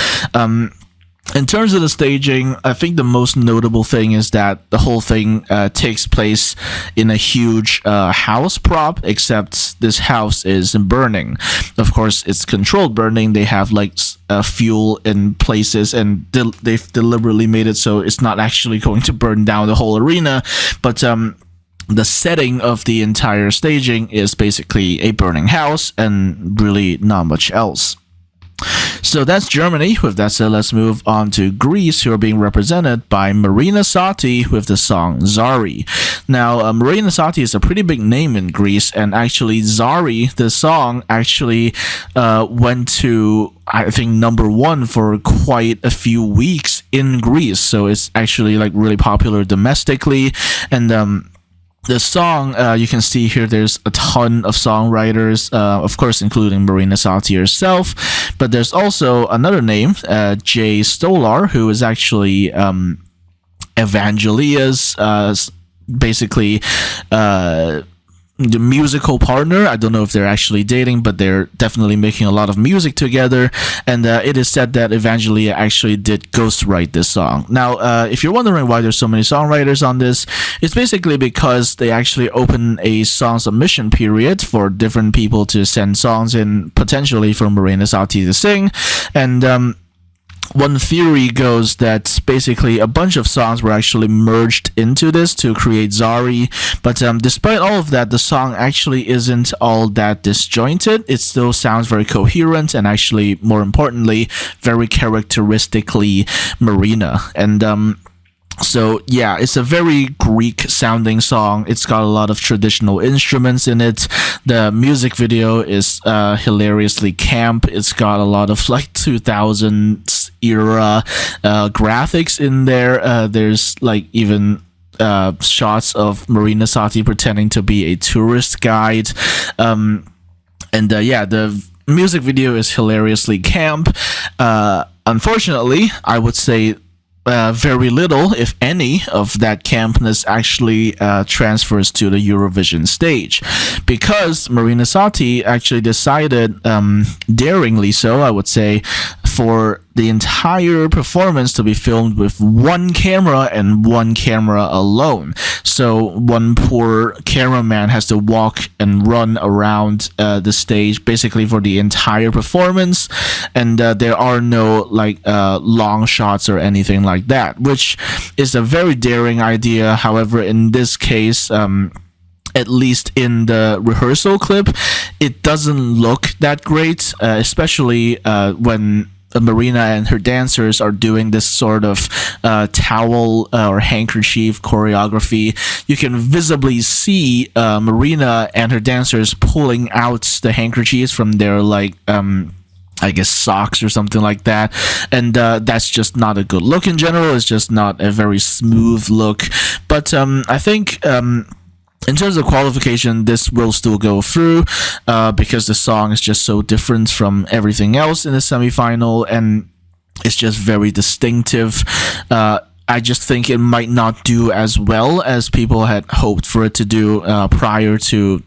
In terms of the staging, I think the most notable thing is that the whole thing takes place in a huge house prop, except this house is burning. Of course, it's controlled burning. They have like fuel in places, and they've deliberately made it so it's not actually going to burn down the whole arena. But the setting of the entire staging is basically a burning house and really not much else. So that's Germany. With that said, let's move on to Greece, who are being represented by Marina Sati with the song Zari. Now, Marina Sati is a pretty big name in Greece, and actually Zari, the song, actually went to, I think, number 1 for quite a few weeks in Greece. So it's actually like really popular domestically. And the song, you can see here, there's a ton of songwriters, of course, including Marina Sati herself. But there's also another name, Jay Stolar, who is actually Evangelia's, basically, the musical partner. I don't know if they're actually dating, but they're definitely making a lot of music together. And it is said that Evangelia actually did ghostwrite this song. Now, if you're wondering why there's so many songwriters on this, it's basically because they actually open a song submission period for different people to send songs in, potentially for Marina Sati to sing. And one theory goes that basically a bunch of songs were actually merged into this to create Zari, but despite all of that, the song actually isn't all that disjointed. It still sounds very coherent and actually, more importantly, very characteristically Marina. And so yeah, it's a very Greek sounding song. It's got a lot of traditional instruments in it. The music video is hilariously camp. It's got a lot of like 2000s era graphics in there. There's like even shots of Marina Sati pretending to be a tourist guide. Yeah, the music video is hilariously camp. Unfortunately, I would say very little, if any, of that campness actually transfers to the Eurovision stage, because Marina Sati actually decided, daringly so, I would say, for the entire performance to be filmed with one camera and one camera alone. So one poor cameraman has to walk and run around the stage basically for the entire performance, and there are no like long shots or anything like that, which is a very daring idea. However, in this case, at least in the rehearsal clip, it doesn't look that great, especially when Marina and her dancers are doing this sort of towel or handkerchief choreography. You can visibly see Marina and her dancers pulling out the handkerchiefs from their like I guess socks or something like that, and that's just not a good look in general. It's just not a very smooth look. But I think in terms of qualification, this will still go through because the song is just so different from everything else in the semifinal, and it's just very distinctive. I just think it might not do as well as people had hoped for it to do prior to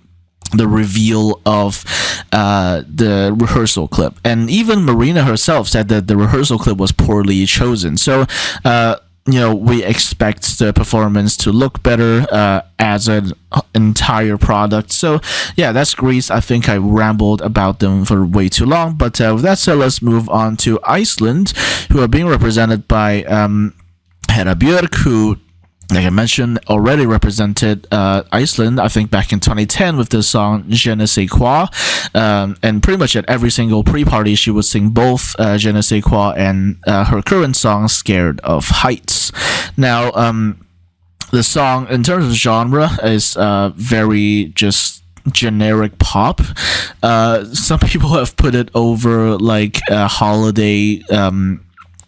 the reveal of the rehearsal clip. And even Marina herself said that the rehearsal clip was poorly chosen. So we expect the performance to look better as an entire product. So yeah, that's Greece. I think I rambled about them for way too long, but with that said, let's move on to Iceland, who are being represented by Hera Björk, who, like I mentioned, already represented Iceland, I think, back in 2010 with the song Je ne sais quoi. And pretty much at every single pre-party, she would sing both Je ne sais quoi and her current song, Scared of Heights. Now, the song, in terms of genre, is very just generic pop. Some people have put it over like holiday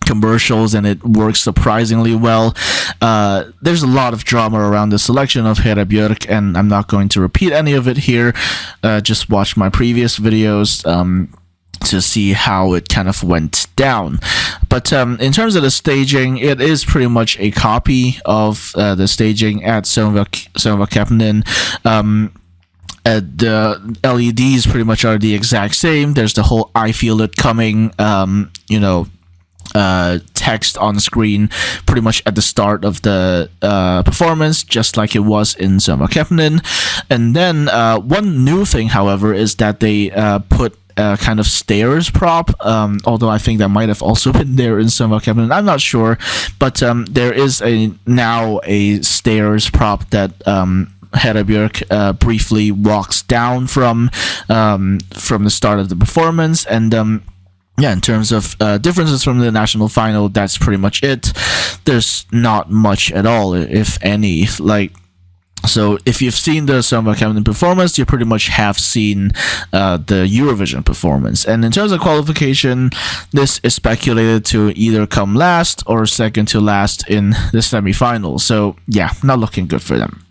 commercials, and it works surprisingly well. There's a lot of drama around the selection of Hera Björk, and I'm not going to repeat any of it here. Just watch my previous videos to see how it kind of went down. But in terms of the staging, it is pretty much a copy of the staging at Sönvakepnin. The LEDs pretty much are the exact same. There's the whole "I feel it coming," text on screen pretty much at the start of the performance, just like it was in Sönvakepnin. And then one new thing, however, is that they put a kind of stairs prop, although I think that might have also been there in Sönvakepnin. I'm not sure, but there is now a stairs prop that Hera Björk briefly walks down from the start of the performance. And yeah, in terms of differences from the national final, that's pretty much it. There's not much at all, if any. So if you've seen the Sönvakepnin performance, you pretty much have seen the Eurovision performance. And in terms of qualification, this is speculated to either come last or second to last in the semifinals. So yeah, not looking good for them.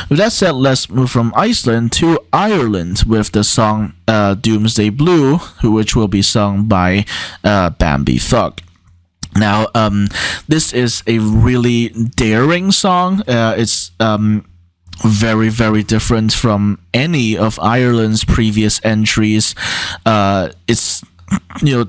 With that said, let's move from Iceland to Ireland with the song Doomsday Blue, which will be sung by Bambi Thug. Now, this is a really daring song. It's very different from any of Ireland's previous entries. It's,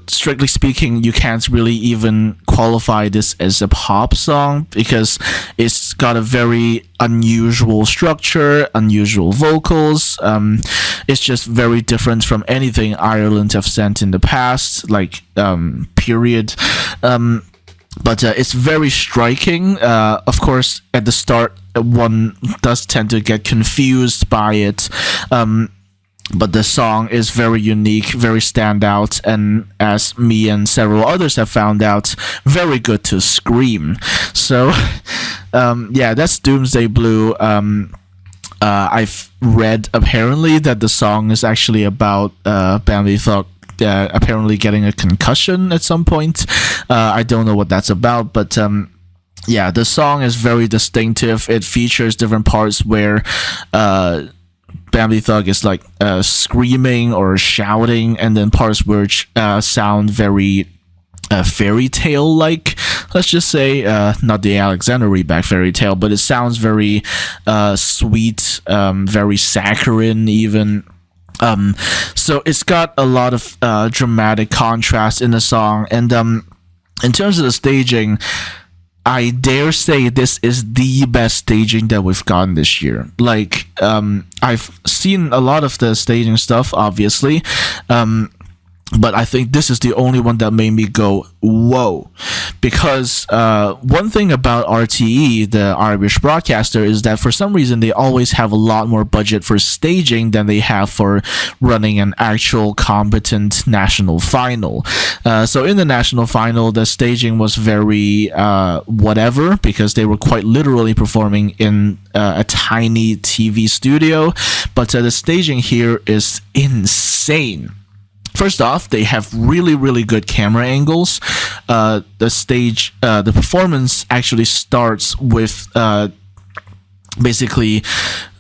strictly speaking, you can't really even qualify this as a pop song because it's got a very unusual structure, unusual vocals. It's just very different from anything Ireland have sent in the past, like, period. But it's very striking. Of course, at the start, one does tend to get confused by it. But the song is very unique, very standout, and as me and several others have found out, very good to scream. So, yeah, that's Doomsday Blue. I've read apparently that the song is actually about Bambi Thug apparently getting a concussion at some point. I don't know what that's about, but yeah, the song is very distinctive. It features different parts where Bambi Thug is like screaming or shouting, and then parts which sound very fairy tale like. Let's just say not the Alexander Rybak fairy tale, but it sounds very sweet, very saccharine even. So it's got a lot of dramatic contrast in the song, and in terms of the staging, I dare say this is the best staging that we've gotten this year. Like, I've seen a lot of the staging stuff, obviously, but I think this is the only one that made me go, whoa. Because one thing about RTE, the Irish broadcaster, is that for some reason they always have a lot more budget for staging than they have for running an actual competent national final. So in the national final, the staging was very whatever, because they were quite literally performing in a tiny TV studio. But the staging here is insane. First off, they have really good camera angles. The performance actually starts with basically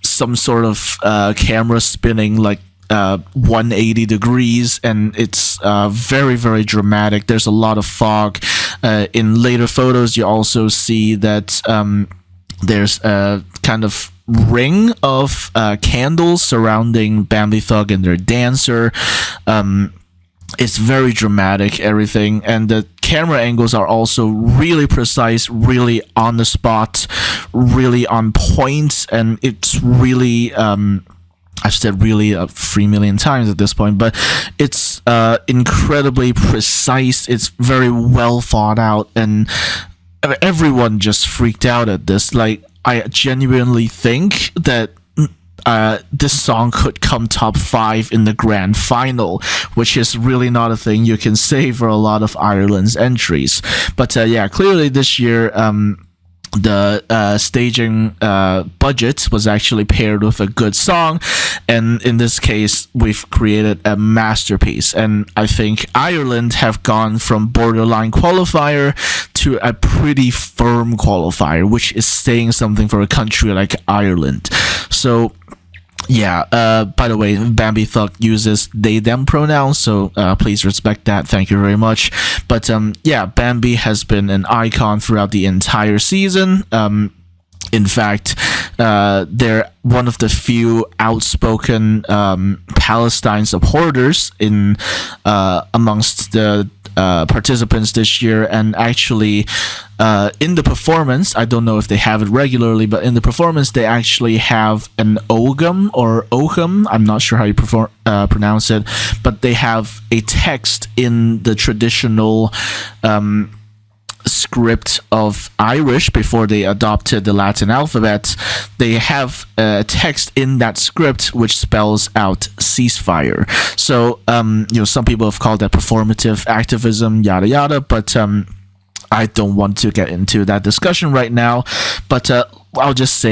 some sort of camera spinning like 180 degrees, and it's very dramatic. There's a lot of fog. In later photos, you also see that there's a kind of ring of candles surrounding Bambi Thug and their dancer. It's very dramatic, everything, and the camera angles are also really precise, really on the spot, really on point, and it's really I've said really 3 million times at this point, but it's incredibly precise. It's very well thought out, and everyone just freaked out at this. Like, I genuinely think that this song could come top 5 in the grand final, which is really not a thing you can say for a lot of Ireland's entries. But yeah, clearly this year the staging budget was actually paired with a good song, and in this case we've created a masterpiece. And I think Ireland have gone from borderline qualifier to a pretty firm qualifier, which is saying something for a country like Ireland. So yeah, by the way, Bambi Thug uses they them pronouns, so please respect that. Thank you very much. But yeah, Bambi has been an icon throughout the entire season. In fact, they're one of the few outspoken Palestine supporters in amongst the participants this year. And actually, in the performance, I don't know if they have it regularly, but in the performance they actually have an ogam or ocham, I'm not sure how you pronounce it, but they have a text in the traditional script of Irish before they adopted the Latin alphabet. They have a text in that script which spells out ceasefire. So some people have called that performative activism, yada yada, but I don't want to get into that discussion right now. But I'll just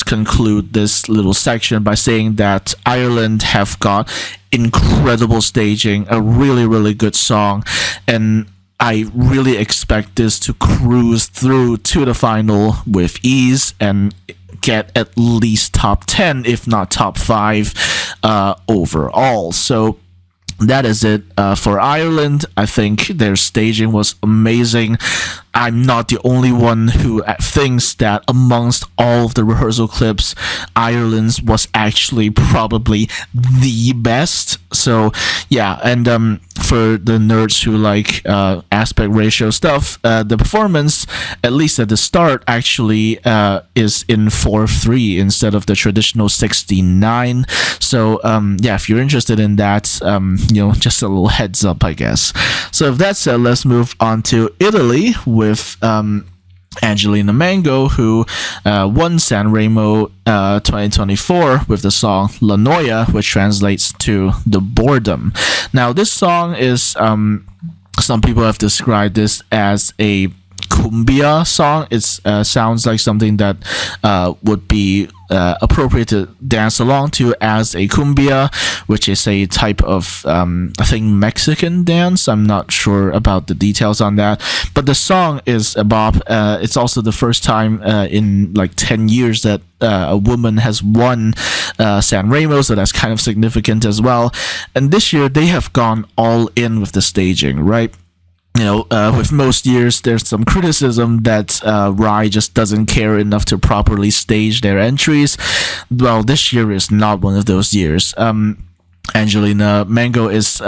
conclude this little section by saying that Ireland have got incredible staging, a really good song, and I really expect this to cruise through to the final with ease and get at least top 10, if not top 5 overall. So that is it for Ireland. I think their staging was amazing. I'm not the only one who thinks that amongst all of the rehearsal clips, Ireland's was actually probably the best. So yeah, and for the nerds who like aspect ratio stuff, the performance, at least at the start, actually is in 4:3 instead of the traditional 69. So yeah, if you're interested in that, just a little heads up, I guess. So if that's said, let's move on to Italy with Angelina Mango, who won Sanremo 2024 with the song La Noia, which translates to the boredom. Now, this song is, some people have described this as a cumbia song. It sounds like something that would be appropriate to dance along to as a cumbia, which is a type of I think Mexican dance. I'm not sure about the details on that, but the song is a bop. It's also the first time in like 10 years that a woman has won Sanremo, so that's kind of significant as well. And this year they have gone all in with the staging, right? With most years, there's some criticism that Rai just doesn't care enough to properly stage their entries. Well, this year is not one of those years. Angelina Mango is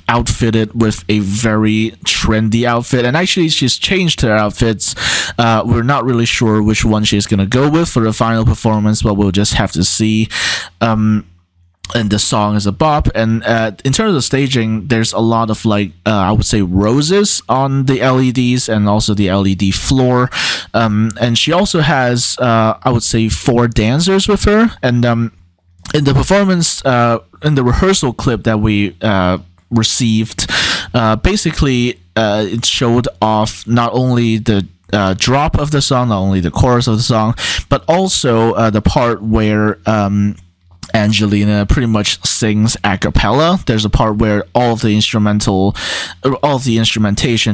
outfitted with a very trendy outfit, and actually she's changed her outfits. We're not really sure which one she's gonna go with for the final performance, but we'll just have to see. And the song is a bop, and in terms of staging, there's a lot of I would say roses on the LEDs and also the LED floor, and she also has I would say 4 dancers with her. And in the performance, in the rehearsal clip that we received, basically it showed off not only the drop of the song, not only the chorus of the song, but also the part where Angelina pretty much sings a cappella. There's a part where all of the instrumentation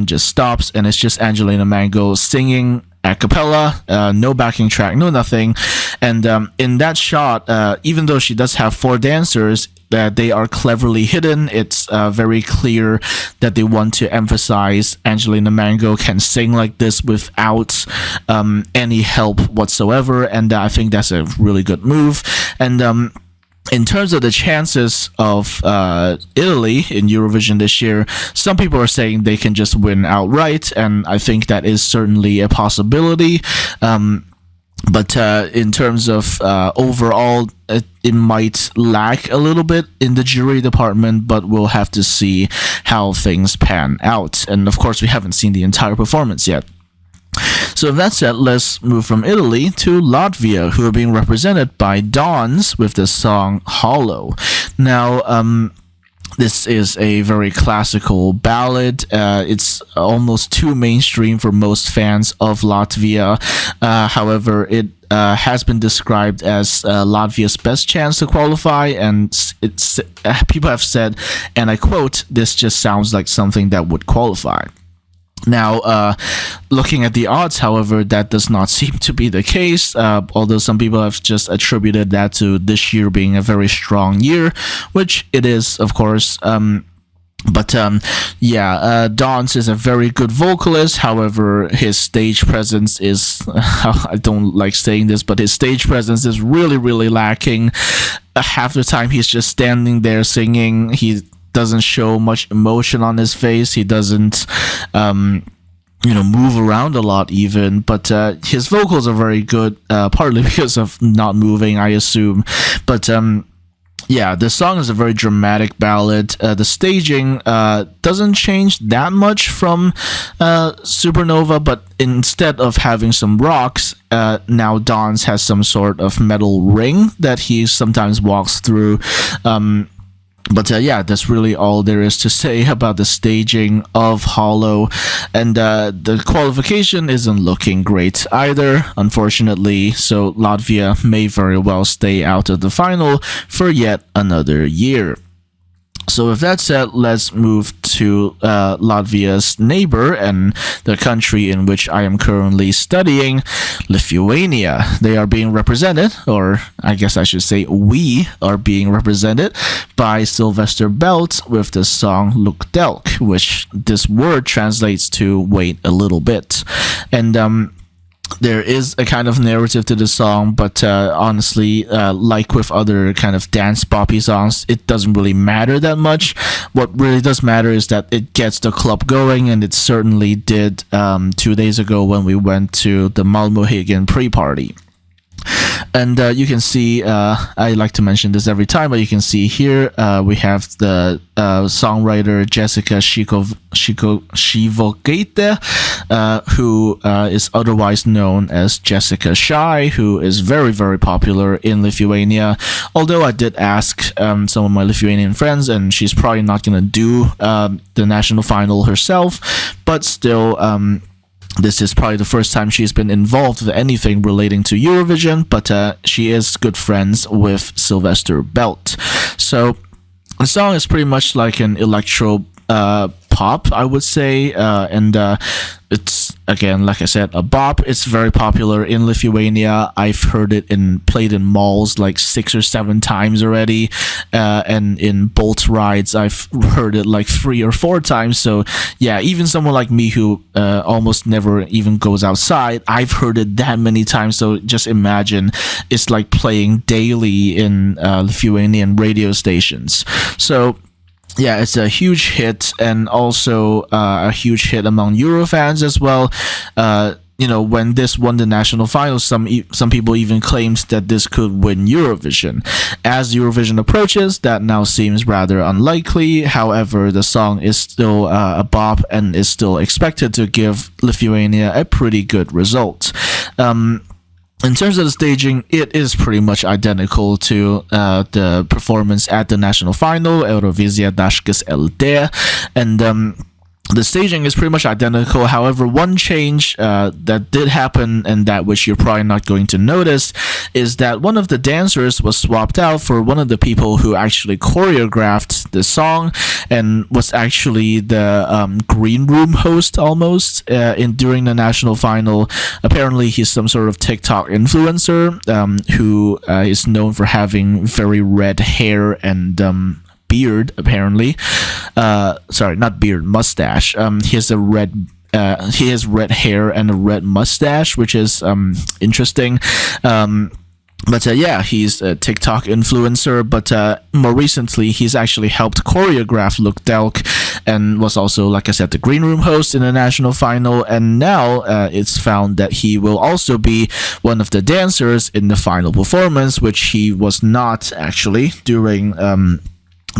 just stops, and it's just Angelina Mango singing a cappella, no backing track, no nothing. And in that shot, even though she does have 4 dancers, they are cleverly hidden. It's very clear that they want to emphasize Angelina Mango can sing like this without any help whatsoever, and I think that's a really good move. And in terms of the chances of Italy in Eurovision this year, some people are saying they can just win outright, and I think that is certainly a possibility. But in terms of overall, it might lack a little bit in the jury department, but we'll have to see how things pan out. And of course, we haven't seen the entire performance yet. So with that said, let's move from Italy to Latvia, who are being represented by Dons with the song Hollow. Now, this is a very classical ballad. It's almost too mainstream for most fans of Latvia. However, it has been described as Latvia's best chance to qualify, and people have said, and I quote, "This just sounds like something that would qualify." Now, looking at the odds, however, that does not seem to be the case, although some people have just attributed that to this year being a very strong year, which it is, of course. Dons is a very good vocalist. However, his stage presence is, I don't like saying this, but his stage presence is really, really lacking. Half the time he's just standing there singing. He doesn't show much emotion on his face. He doesn't move around a lot even, but his vocals are very good, partly because of not moving, I assume. But the song is a very dramatic ballad. The staging doesn't change that much from Supernova, but instead of having some rocks, now Dons has some sort of metal ring that he sometimes walks through. That's really all there is to say about the staging of Hollow. And the qualification isn't looking great either, unfortunately, so Latvia may very well stay out of the final for yet another year. So with that said, let's move to Latvia's neighbor and the country in which I am currently studying, Lithuania. They are being represented, or I guess I should say we are being represented by Sylvester Belt with the song Luktelk, which this word translates to wait a little bit. And there is a kind of narrative to the song, but honestly, like with other kind of dance poppy songs, it doesn't really matter that much. What really does matter is that it gets the club going, and it certainly did 2 days ago when we went to the Malmo pre-party. And you can see, I like to mention this every time, but you can see here we have the songwriter Jessica Shivokite, who is otherwise known as Jessica Shy, who is very, very popular in Lithuania. Although I did ask some of my Lithuanian friends, and she's probably not going to do the national final herself, but still, this is probably the first time she's been involved with anything relating to Eurovision, but she is good friends with Sylvester Belt. So the song is pretty much like an electro pop, I would say, and it's, again, like I said, a bop. It's very popular in Lithuania. I've heard it played in malls like 6 or 7 times already, and in boat rides I've heard it like 3 or 4 times. So yeah, even someone like me who almost never even goes outside, I've heard it that many times. So just imagine it's like playing daily in Lithuanian radio stations. So yeah, it's a huge hit, and also a huge hit among Eurofans as well. When this won the national finals, some people even claimed that this could win Eurovision. As Eurovision approaches, that now seems rather unlikely. However, the song is still a bop and is still expected to give Lithuania a pretty good result. In terms of the staging, it is pretty much identical to the performance at the national final, Eurovizija LT, and the staging is pretty much identical. However, one change that did happen, and that which you're probably not going to notice, is that one of the dancers was swapped out for one of the people who actually choreographed the song and was actually the green room host almost during the national final. Apparently, he's some sort of TikTok influencer who is known for having very red hair and beard, apparently. Sorry, not beard, mustache. He has red hair and a red mustache, which is interesting. But yeah, he's a TikTok influencer, but more recently, he's actually helped choreograph Luktelk and was also, like I said, the green room host in the national final. And now it's found that he will also be one of the dancers in the final performance, which he was not actually during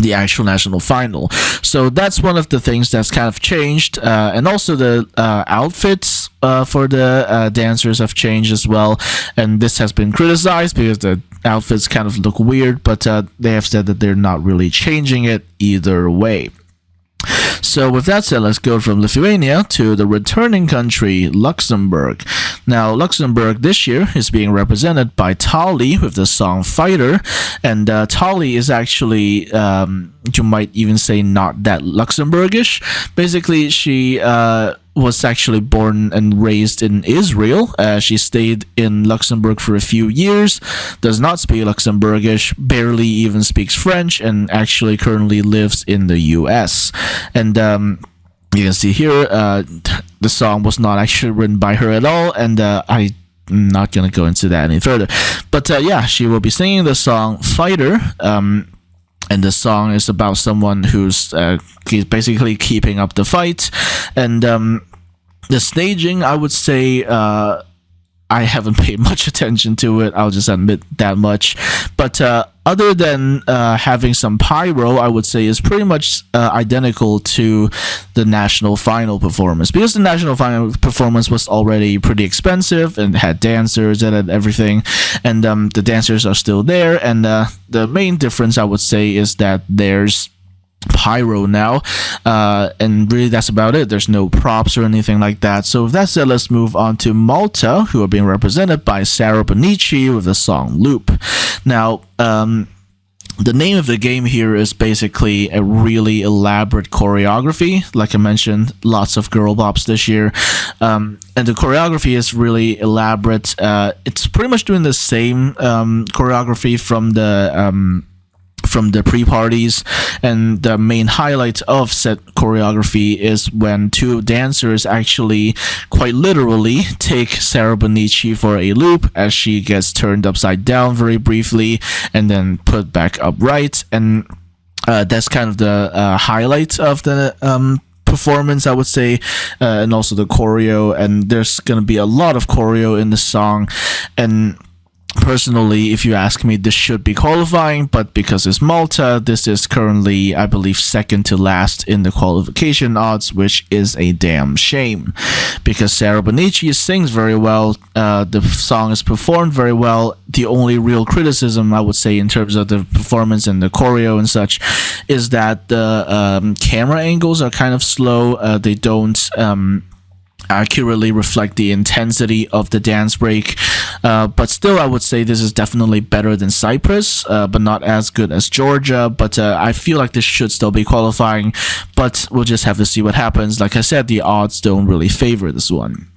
the actual national final. So that's one of the things that's kind of changed, and also the outfits for the dancers have changed as well, and this has been criticized because the outfits kind of look weird, but they have said that they're not really changing it either way. So with that said, let's go from Lithuania to the returning country, Luxembourg. Now, Luxembourg this year is being represented by Tali with the song Fighter, and Tali is actually, you might even say, not that Luxembourgish. Basically, she was actually born and raised in Israel. She stayed in Luxembourg for a few years, does not speak Luxembourgish, barely even speaks French, and actually currently lives in the US. And you can see here, the song was not actually written by her at all, and I'm not going to go into that any further. But yeah, she will be singing the song Fighter, and the song is about someone who's basically keeping up the fight. And the staging, I would say, I haven't paid much attention to it, I'll just admit that much. But other than having some pyro, I would say is pretty much identical to the national final performance, because the national final performance was already pretty expensive and had dancers and everything, and the dancers are still there, and the main difference, I would say, is that there's pyro now, and really that's about it. There's no props or anything like that. So with that said, let's move on to Malta, who are being represented by Sarah Bonici with the song Loop. Now, the name of the game here is basically a really elaborate choreography. Like I mentioned, lots of girl bops this year, and the choreography is really elaborate. It's pretty much doing the same choreography from the pre-parties, and the main highlight of said choreography is when two dancers actually quite literally take Sarah Bonici for a loop as she gets turned upside down very briefly and then put back upright, and that's kind of the highlight of the performance, I would say, and also the choreo. And there's gonna be a lot of choreo in the song, and personally, if you ask me, this should be qualifying, but because it's Malta, this is currently, I believe, second to last in the qualification odds, which is a damn shame. Because Sarah Bonici sings very well, the song is performed very well. The only real criticism, I would say, in terms of the performance and the choreo and such, is that the camera angles are kind of slow. They don't accurately reflect the intensity of the dance break, but still I would say this is definitely better than Cyprus, but not as good as Georgia. But I feel like this should still be qualifying, but we'll just have to see what happens. Like I said, the odds don't really favor this one.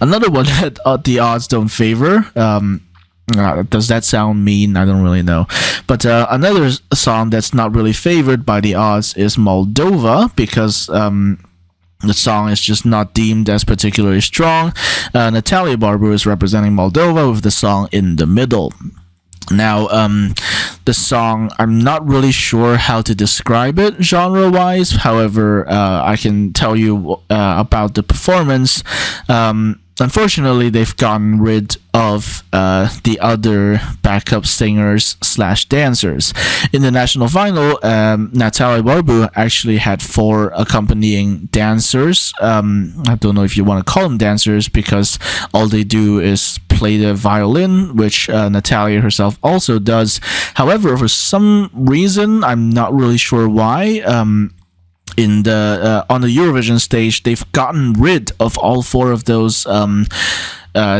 Another one that the odds don't favor, does that sound mean? I don't really know. But another song that's not really favored by the odds is Moldova, because the song is just not deemed as particularly strong. Natalia Barbu is representing Moldova with the song In the Middle. Now, the song, I'm not really sure how to describe it genre-wise. However, I can tell you about the performance. Unfortunately, they've gotten rid of the other backup singers slash dancers. In the national final, Natalia Barbu actually had 4 accompanying dancers. I don't know if you want to call them dancers, because all they do is play the violin, which Natalia herself also does. However, for some reason, I'm not really sure why, in the on the Eurovision stage, they've gotten rid of all 4 of those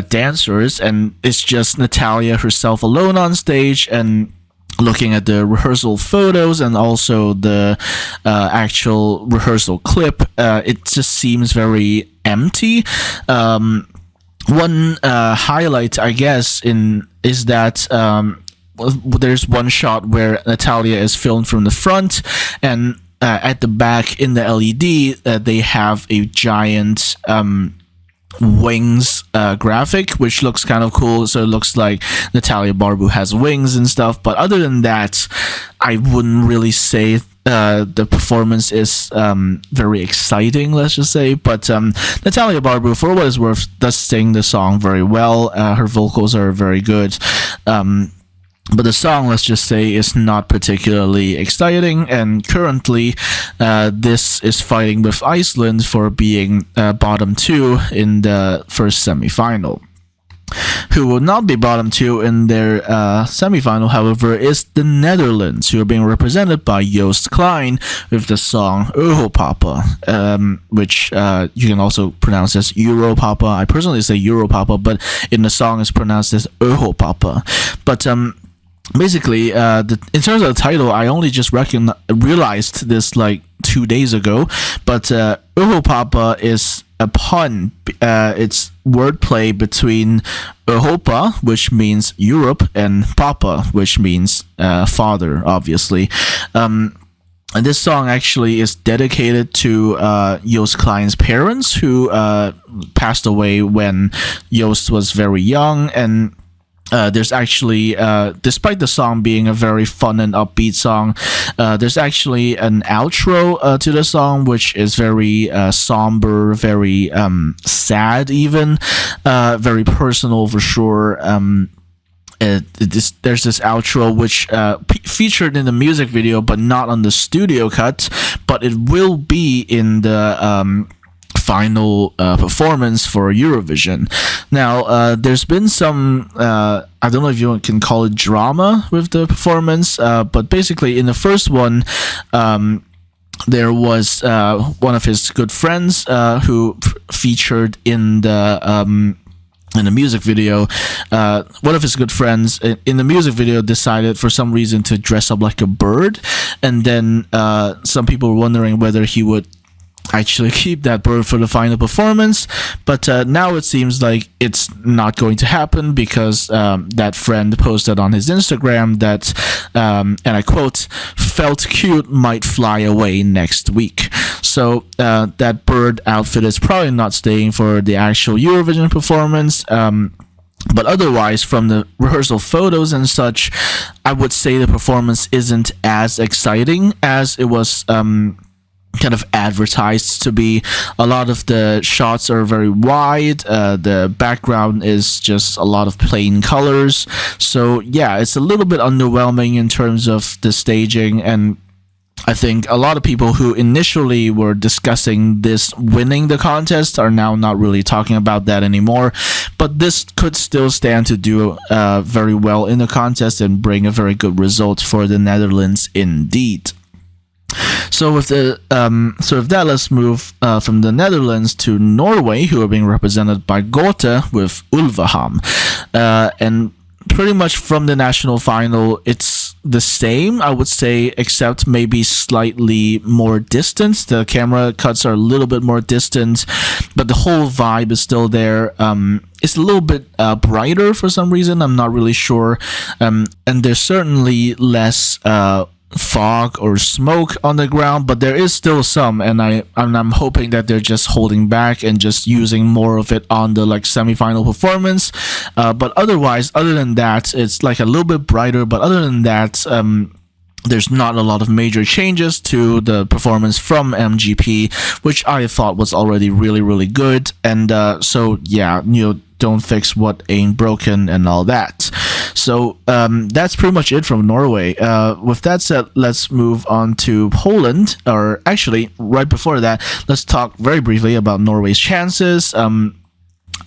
dancers, and it's just Natalia herself alone on stage. And looking at the rehearsal photos and also the actual rehearsal clip, it just seems very empty. One highlight, I guess, is that there's one shot where Natalia is filmed from the front, and at the back in the LED, they have a giant wings graphic, which looks kind of cool. So it looks like Natalia Barbu has wings and stuff. But other than that, I wouldn't really say the performance is very exciting, let's just say. But Natalia Barbu, for what it's worth, does sing the song very well. Her vocals are very good. But the song, let's just say, is not particularly exciting, and currently this is fighting with Iceland for being bottom 2 in the first semi-final. Who will not be bottom 2 in their semi-final, however, is the Netherlands, who are being represented by Joost Klein with the song Europapa, which you can also pronounce as Europapa. I personally say Europapa, but in the song it's pronounced as Europapa. But basically, in terms of the title, I only just realized this like 2 days ago, but Europapa is a pun. It's wordplay between Europa, which means Europe, and Papa, which means father, obviously. And this song actually is dedicated to Joost Klein's parents, who passed away when Joost was very young. And there's actually, despite the song being a very fun and upbeat song, there's actually an outro to the song, which is very somber, very sad even, very personal for sure. There's this outro which featured in the music video but not on the studio cut, but it will be in the final performance for Eurovision. Now, there's been some, I don't know if you can call it drama with the performance, but basically in the first one, there was one of his good friends who featured in the in the music video, one of his good friends in the music video decided for some reason to dress up like a bird, and then some people were wondering whether he would actually keep that bird for the final performance, but now it seems like it's not going to happen because that friend posted on his Instagram that, and I quote, "felt cute, might fly away next week." So that bird outfit is probably not staying for the actual Eurovision performance. But otherwise, from the rehearsal photos and such, I would say the performance isn't as exciting as it was kind of advertised to be. A lot of the shots are very wide. The background is just a lot of plain colors. So yeah, it's a little bit underwhelming in terms of the staging, and I think a lot of people who initially were discussing this winning the contest are now not really talking about that anymore. But this could still stand to do very well in the contest and bring a very good result for the Netherlands indeed. So with that, let's move from the Netherlands to Norway, who are being represented by Gote with Ulveham, and pretty much from the national final, it's the same, I would say, except maybe slightly more distance. The camera cuts are a little bit more distant, but the whole vibe is still there. It's a little bit brighter for some reason. I'm not really sure, and there's certainly less fog or smoke on the ground, but there is still some, and I'm hoping that they're just holding back and just using more of it on the like semi-final performance. But otherwise, other than that, it's like a little bit brighter. But other than that, there's not a lot of major changes to the performance from MGP, which I thought was already really, really good. And so yeah, don't fix what ain't broken and all that. So that's pretty much it from Norway. With that said, let's move on to Poland. Or actually, right before that, let's talk very briefly about Norway's chances.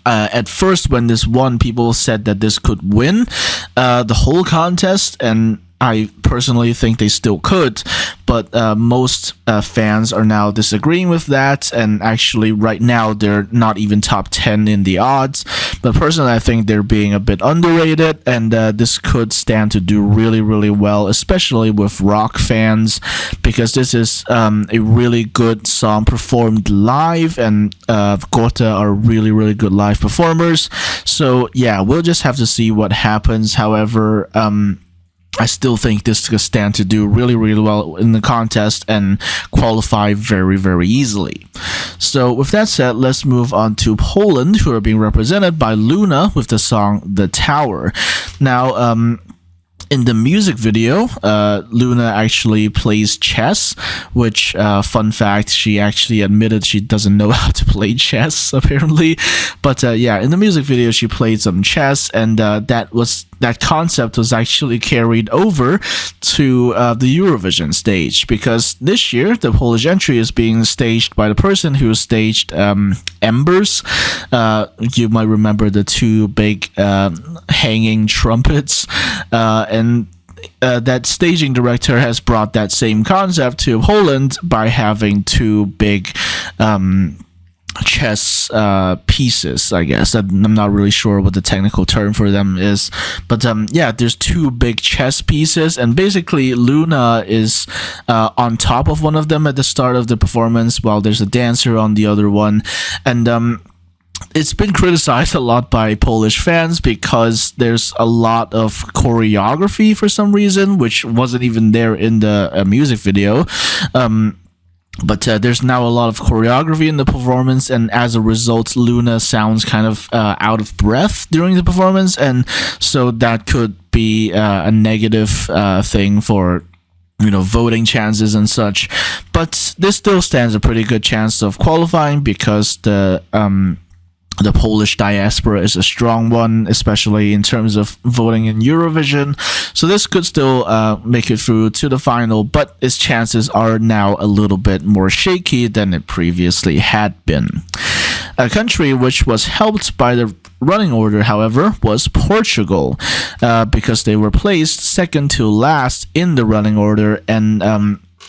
At first, when this won, people said that this could win the whole contest, and I personally think they still could, but most fans are now disagreeing with that, and actually right now they're not even top 10 in the odds. But personally, I think they're being a bit underrated, and this could stand to do really, really well, especially with rock fans, because this is a really good song performed live, and Gote are really, really good live performers. So yeah, we'll just have to see what happens. However, I still think this could stand to do really, really well in the contest and qualify very, very easily. So with that said, let's move on to Poland, who are being represented by Luna with the song The Tower. Now, in the music video, Luna actually plays chess, which, fun fact, she actually admitted she doesn't know how to play chess, apparently. But yeah, in the music video, she played some chess, and that concept was actually carried over to the Eurovision stage, because this year, the Polish entry is being staged by the person who staged Embers. You might remember the two big hanging trumpets, and that staging director has brought that same concept to Poland by having two big chess pieces, I guess. I'm not really sure what the technical term for them is, but yeah, there's two big chess pieces, and basically Luna is on top of one of them at the start of the performance, while there's a dancer on the other one. And it's been criticized a lot by Polish fans because there's a lot of choreography for some reason, which wasn't even there in the music video. But there's now a lot of choreography in the performance, and as a result, Luna sounds kind of out of breath during the performance, and so that could be a negative thing for voting chances and such. But this still stands a pretty good chance of qualifying, because the Polish diaspora is a strong one, especially in terms of voting in Eurovision. So this could still make it through to the final, but its chances are now a little bit more shaky than it previously had been. A country which was helped by the running order, however, was Portugal, because they were placed second to last in the running order, and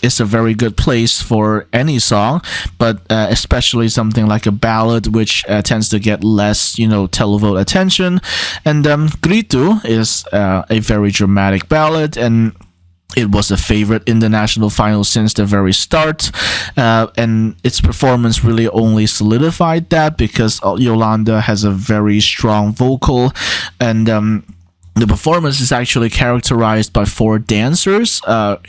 is a very good place for any song, but especially something like a ballad, which tends to get less, televote attention. And Grito is a very dramatic ballad, and it was a favorite in the national final since the very start, and its performance really only solidified that because Yolanda has a very strong vocal, and the performance is actually characterized by 4 dancers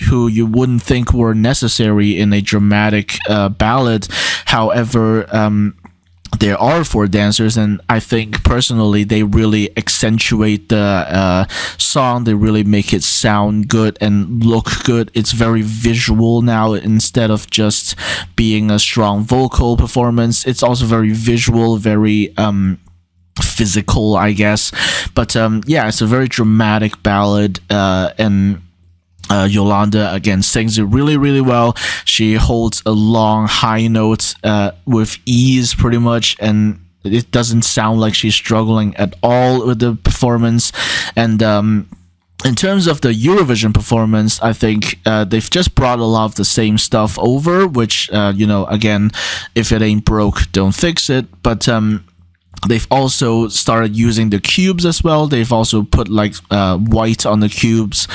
who you wouldn't think were necessary in a dramatic ballad. However, there are 4 dancers, and I think personally they really accentuate the song. They really make it sound good and look good. It's very visual now instead of just being a strong vocal performance. It's also very visual, very physical, I guess. But yeah, it's a very dramatic ballad, and Yolanda again sings it really, really well. She holds a long high note with ease, pretty much, and it doesn't sound like she's struggling at all with the performance. And in terms of the Eurovision performance, I think they've just brought a lot of the same stuff over, which again, if it ain't broke, don't fix it. But they've also started using the cubes as well. They've also put like white on the cubes,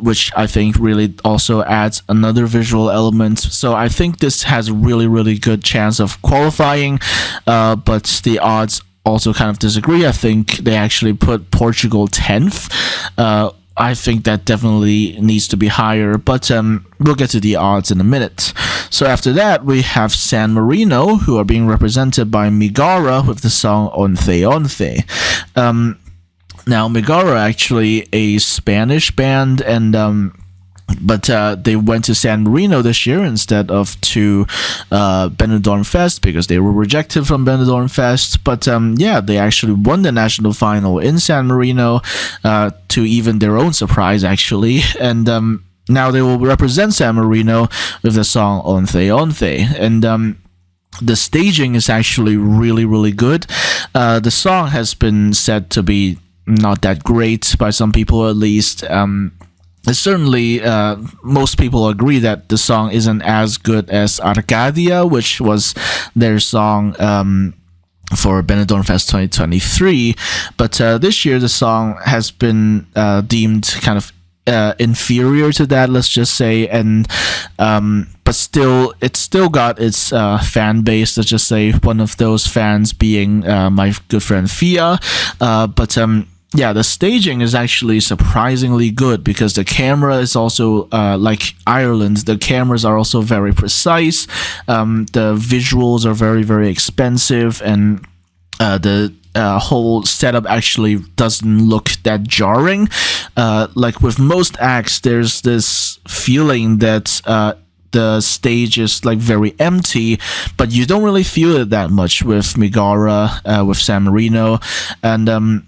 which I think really also adds another visual element. So I think this has a really, really good chance of qualifying, but the odds also kind of disagree. I think they actually put Portugal 10th. I think that definitely needs to be higher, but we'll get to the odds in a minute. So after that, we have San Marino, who are being represented by Migara with the song Once Once. Now, Migara actually a Spanish band, and but they went to San Marino this year instead of to Benidorm Fest because they were rejected from Benidorm Fest. But yeah, they actually won the national final in San Marino, to even their own surprise, actually. And now they will represent San Marino with the song Once Once. And the staging is actually really, really good. The song has been said to be not that great by some people, at least. Certainly, most people agree that the song isn't as good as Arcadia, which was their song for Benidorm Fest 2023. But this year, the song has been deemed kind of inferior to that, let's just say, and but still, it's still got its fan base. Let's just say one of those fans being my good friend Fia, but yeah, the staging is actually surprisingly good because the camera is also like Ireland. The cameras are also very precise. The visuals are very, very expensive, and the whole setup actually doesn't look that jarring. Like with most acts, there's this feeling that the stage is like very empty, but you don't really feel it that much with Migara, with San Marino, and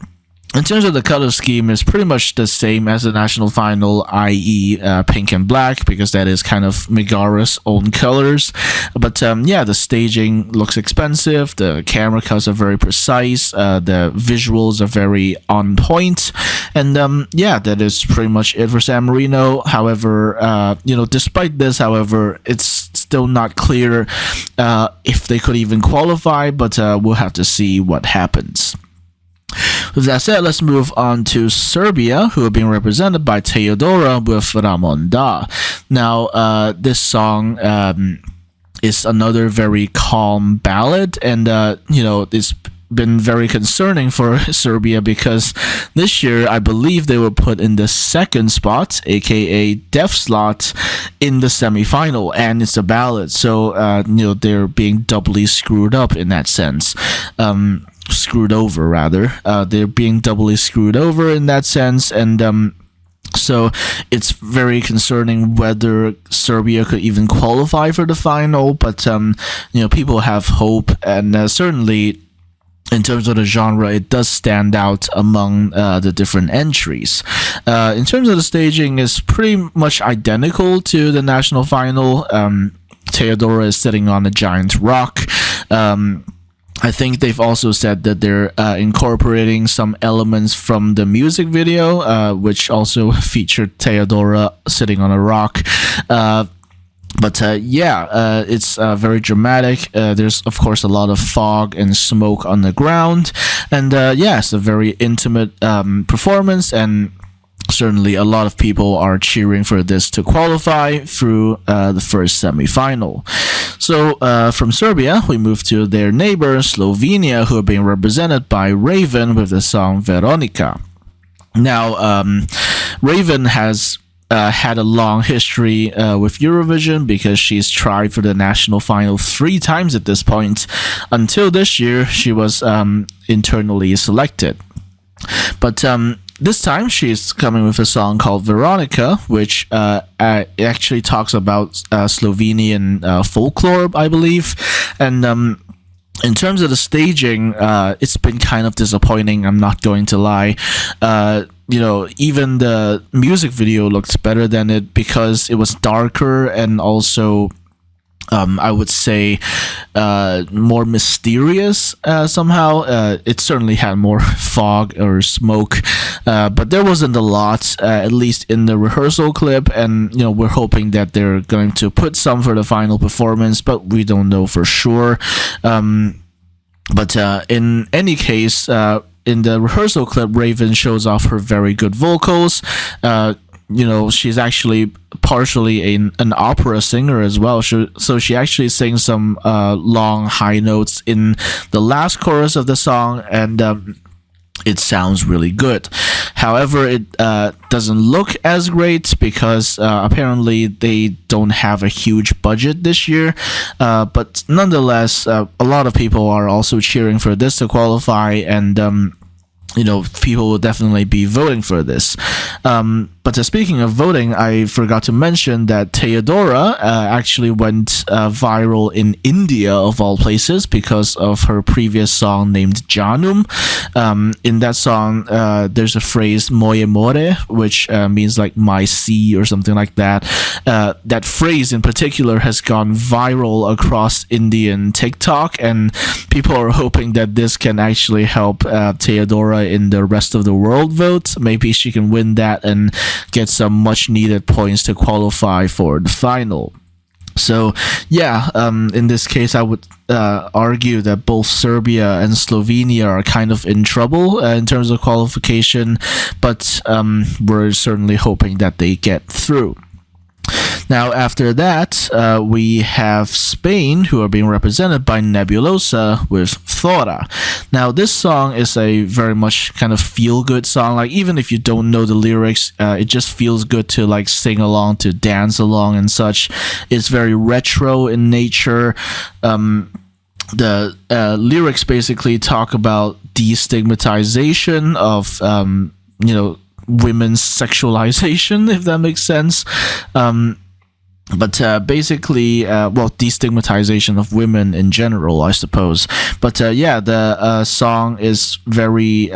in terms of the color scheme, it's pretty much the same as the national final, i.e. Pink and black, because that is kind of Megara's own colors. But yeah, the staging looks expensive, the camera cuts are very precise, the visuals are very on point, and yeah, that is pretty much it for San Marino. However, despite this, however, it's still not clear if they could even qualify, but we'll have to see what happens. With that said, let's move on to Serbia, who are being represented by Teodora with Ramonda. Now, this song is another very calm ballad, and it's been very concerning for Serbia because this year I believe they were put in the 2nd spot, aka death slot, in the semi-final, and it's a ballad, so they're being doubly screwed up in that sense. Screwed over, rather. They're being doubly screwed over in that sense, and so it's very concerning whether Serbia could even qualify for the final. But people have hope, and certainly in terms of the genre, it does stand out among the different entries. In terms of the staging, it's pretty much identical to the national final. Teodora is sitting on a giant rock. I think they've also said that they're incorporating some elements from the music video, which also featured Theodora sitting on a rock. It's very dramatic. There's, of course, a lot of fog and smoke on the ground. And it's a very intimate performance, and certainly a lot of people are cheering for this to qualify through the first semi-final. So from Serbia, we move to their neighbor, Slovenia, who are being represented by Raven with the song Veronica. Now, Raven has had a long history with Eurovision because she's tried for the national final 3 times at this point. Until this year, she was internally selected. But this time, she's coming with a song called Veronica, which actually talks about Slovenian folklore, I believe. And in terms of the staging, it's been kind of disappointing, I'm not going to lie. Even the music video looked better than it because it was darker and also I would say more mysterious somehow. It certainly had more fog or smoke, but there wasn't a lot, at least in the rehearsal clip. And we're hoping that they're going to put some for the final performance, but we don't know for sure. But in any case, in the rehearsal clip, Raven shows off her very good vocals. She's actually partially an opera singer as well. So she actually sings some long high notes in the last chorus of the song, and it sounds really good. However, it doesn't look as great because apparently they don't have a huge budget this year. But nonetheless, a lot of people are also cheering for this to qualify, and people will definitely be voting for this. But speaking of voting, I forgot to mention that Theodora actually went viral in India, of all places, because of her previous song named Janum. In that song, there's a phrase "moje more," which means like "my sea" or something like that. That phrase in particular has gone viral across Indian TikTok, and people are hoping that this can actually help Theodora in the rest of the world vote. Maybe she can win that and get some much needed points to qualify for the final. So in this case, I would argue that both Serbia and Slovenia are kind of in trouble in terms of qualification, but we're certainly hoping that they get through. Now, after that, we have Spain, who are being represented by Nebulosa with Thora. Now, this song is a very much kind of feel-good song. Like, even if you don't know the lyrics, it just feels good to like sing along, to dance along and such. It's very retro in nature. The lyrics basically talk about destigmatization of, women's sexualization, if that makes sense. But basically, destigmatization of women in general, I suppose. But the song is very,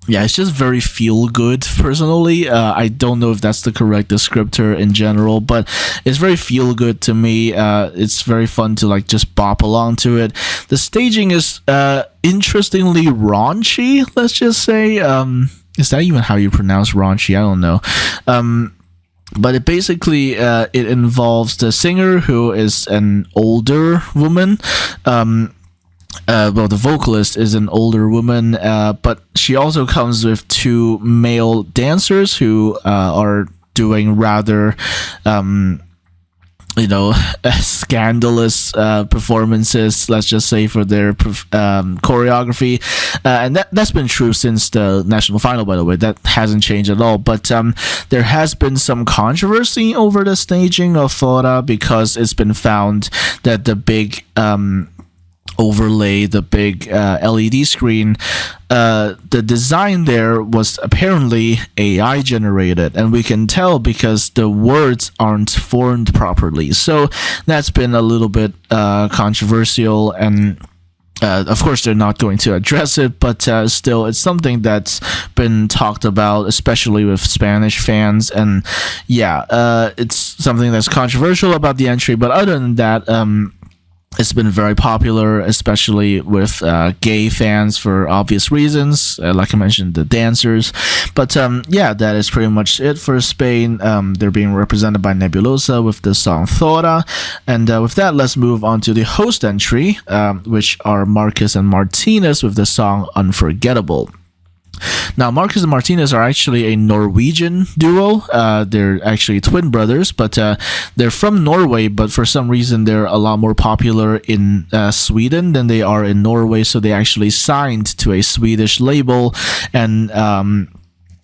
it's just very feel good. Personally, I don't know if that's the correct descriptor in general, but it's very feel good to me. It's very fun to like just bop along to it. The staging is interestingly raunchy. Let's just say, is that even how you pronounce raunchy? I don't know. But it basically it involves the singer, who is an older woman. The vocalist is an older woman, but she also comes with 2 male dancers who are doing rather scandalous performances, let's just say, for their choreography. And that's been true since the national final, by the way. That hasn't changed at all. But there has been some controversy over the staging of Thora, because it's been found that the big overlay, the big LED screen, the design there was apparently AI generated, and we can tell because the words aren't formed properly. So that's been a little bit controversial, and of course they're not going to address it, but still it's something that's been talked about, especially with Spanish fans. And it's something that's controversial about the entry, but other than that, It's been very popular, especially with gay fans for obvious reasons, like I mentioned, the dancers. But yeah, that is pretty much it for Spain. They're being represented by Nebulosa with the song Thora. And with that, let's move on to the host entry, which are Marcus and Martinez with the song Unforgettable. Now, Marcus and Martinez are actually a Norwegian duo. They're actually twin brothers, but they're from Norway, but for some reason they're a lot more popular in Sweden than they are in Norway, so they actually signed to a Swedish label and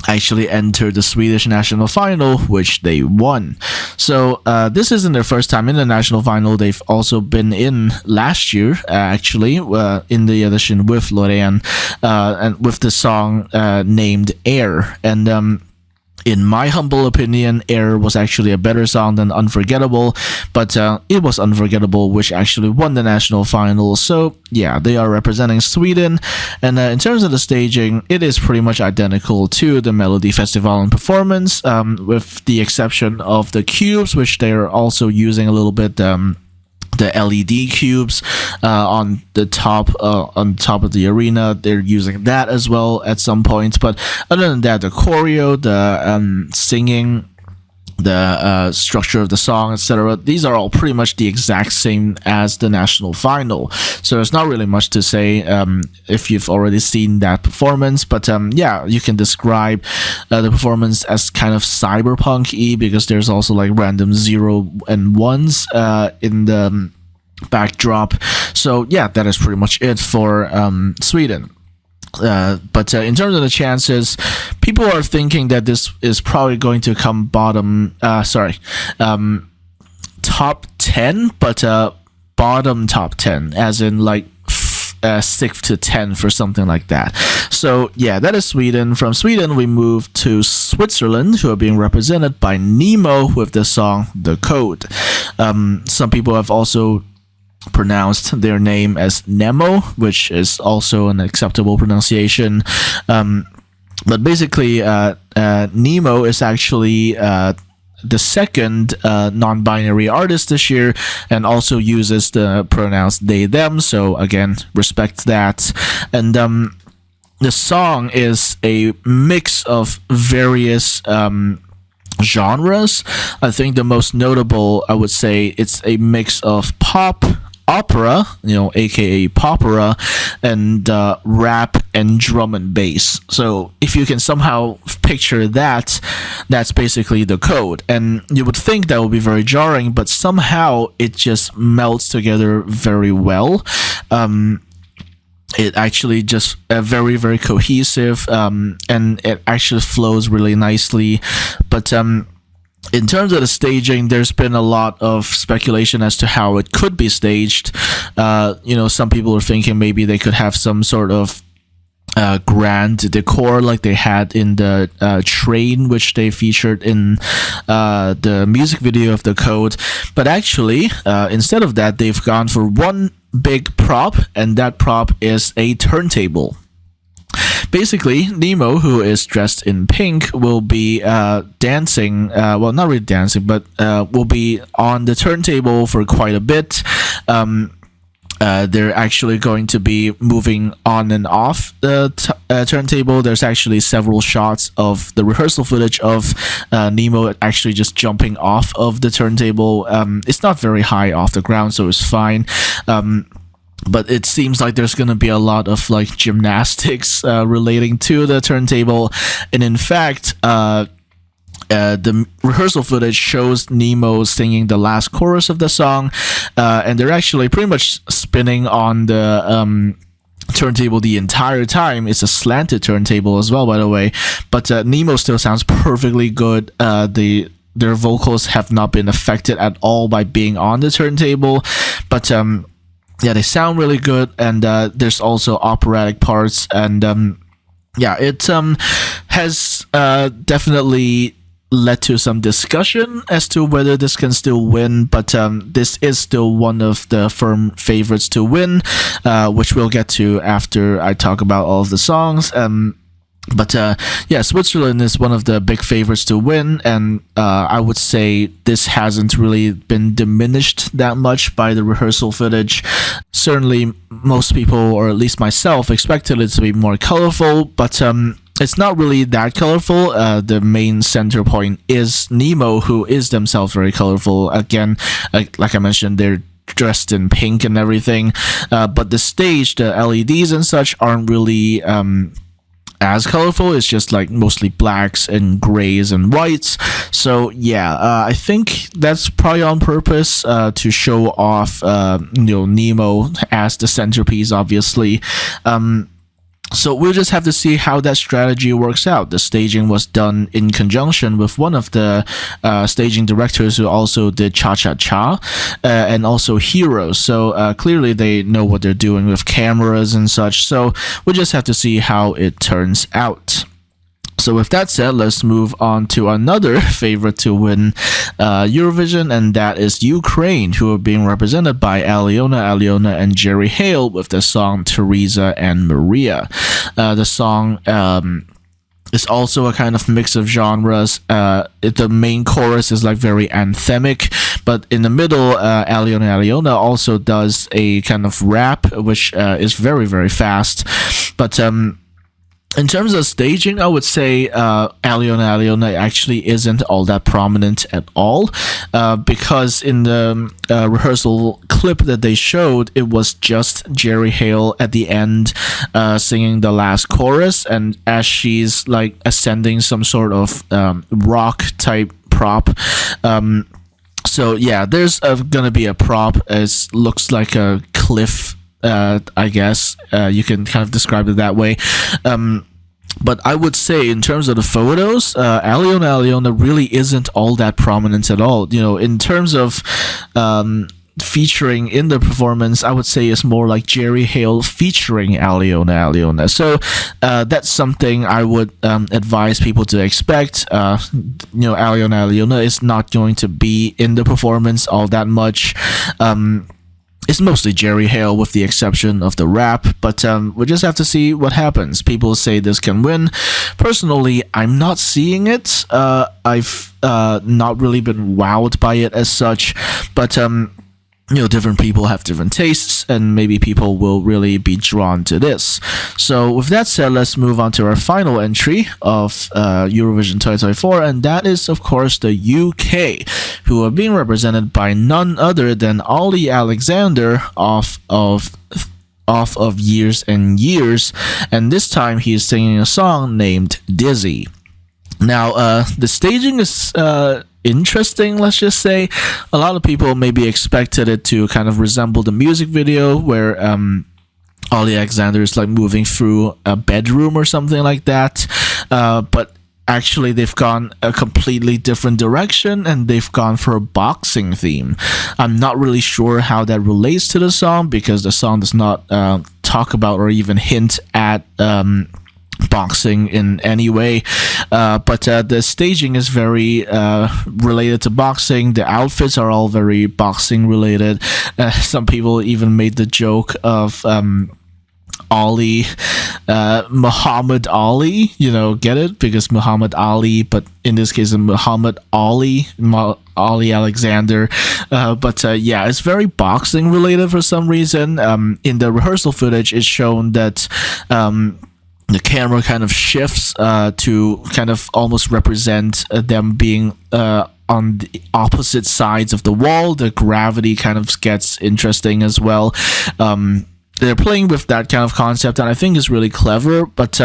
actually entered the Swedish national final, which they won. So this isn't their first time in the national final. They've also been in last year, actually, in the edition with Loreen, and with the song named Air. And in my humble opinion, Air was actually a better song than Unforgettable, but it was Unforgettable which actually won the national final. So yeah, they are representing Sweden, and in terms of the staging, it is pretty much identical to the Melody Festival performance, with the exception of the cubes, which they're also using a little bit. The LED cubes on the top of the arena, they're using that as well at some points. But other than that, the choreo, the singing, the structure of the song, etc., these are all pretty much the exact same as the national final. So there's not really much to say if you've already seen that performance. But yeah, you can describe the performance as kind of cyberpunk-y, because there's also like random 0 and 1s in the backdrop. So yeah, that is pretty much it for Sweden. But in terms of the chances, people are thinking that this is probably going to come top 10, but bottom top 10, as in like 6th to 10th or something like that. So yeah, that is Sweden. From Sweden, we move to Switzerland, who are being represented by Nemo with the song The Code. Some people have also pronounced their name as Nemo, which is also an acceptable pronunciation. But basically, Nemo is actually the second non-binary artist this year, and also uses the pronouns they them. So again, respect that. And the song is a mix of various genres. I think the most notable, I would say, it's a mix of pop, opera, aka popera, and rap and drum and bass. So if you can somehow picture that, that's basically The Code. And you would think that would be very jarring, but somehow it just melts together very well. It actually just very, very cohesive, and it actually flows really nicely. But in terms of the staging, there's been a lot of speculation as to how it could be staged. Some people are thinking maybe they could have some sort of grand decor like they had in the train, which they featured in the music video of The Code. But actually, instead of that, they've gone for one big prop, and that prop is a turntable. Basically, Nemo, who is dressed in pink, will be dancing, well, not really dancing, but will be on the turntable for quite a bit. They're actually going to be moving on and off the turntable. There's actually several shots of the rehearsal footage of Nemo actually just jumping off of the turntable. It's not very high off the ground, so it's fine. But it seems like there's going to be a lot of like gymnastics relating to the turntable. And in fact, the rehearsal footage shows Nemo singing the last chorus of the song, and they're actually pretty much spinning on the turntable the entire time. It's a slanted turntable as well, by the way, but Nemo still sounds perfectly good. Their vocals have not been affected at all by being on the turntable, but yeah, they sound really good. And there's also operatic parts, and yeah, it has definitely led to some discussion as to whether this can still win, but this is still one of the firm favorites to win, which we'll get to after I talk about all of the songs. But yeah, Switzerland is one of the big favorites to win, and I would say this hasn't really been diminished that much by the rehearsal footage. Certainly, most people, or at least myself, expected it to be more colorful, but it's not really that colorful. The main center point is Nemo, who is themselves very colorful. Again, like I mentioned, they're dressed in pink and everything, but the stage, the LEDs and such, aren't really as colorful. It's just like mostly blacks and grays and whites. So yeah, I think that's probably on purpose to show off Nemo as the centerpiece, obviously. So we'll just have to see how that strategy works out. The staging was done in conjunction with one of the staging directors who also did Cha Cha Cha and also Heroes. So clearly they know what they're doing with cameras and such. So we'll just have to see how it turns out. So with that said, let's move on to another favorite to win Eurovision, and that is Ukraine, who are being represented by Aliona, and Jerry Hale with the song Teresa and Maria. The song is also a kind of mix of genres. The main chorus is like very anthemic, but in the middle, Aliona also does a kind of rap, which is very, very fast. But in terms of staging, I would say Aliona actually isn't all that prominent at all, because in the rehearsal clip that they showed, it was just Jerry Hale at the end singing the last chorus, and as she's like ascending some sort of rock type prop. So yeah, there's gonna be a prop. It looks like a cliff, I guess you can kind of describe it that way. But I would say in terms of the photos, Aliona really isn't all that prominent at all. In terms of featuring in the performance, I would say it's more like Jerry Hale featuring Aliona. So that's something I would advise people to expect. Aliona is not going to be in the performance all that much. It's mostly Jerry Hale with the exception of the rap, but we'll just have to see what happens. People say this can win. Personally, I'm not seeing it. I've not really been wowed by it as such, but different people have different tastes, and maybe people will really be drawn to this. So with that said, let's move on to our final entry of Eurovision 2024, and that is, of course, the UK, who are being represented by none other than Ollie Alexander of Years and Years, and this time he is singing a song named Dizzy. Now, the staging is interesting, let's just say. A lot of people maybe expected it to kind of resemble the music video where Ollie Alexander is like moving through a bedroom or something like that. But actually they've gone a completely different direction, and they've gone for a boxing theme. I'm not really sure how that relates to the song, because the song does not talk about or even hint at boxing in any way, but the staging is very related to boxing. The outfits are all very boxing related. Some people even made the joke of Ali, Muhammad Ali, get it? Because Muhammad Ali, but in this case, Muhammad Ali, Ollie Alexander. But yeah, it's very boxing related for some reason. In the rehearsal footage, it's shown that the camera kind of shifts to kind of almost represent them being on the opposite sides of the wall. The gravity kind of gets interesting as well. They're playing with that kind of concept, and I think it's really clever, but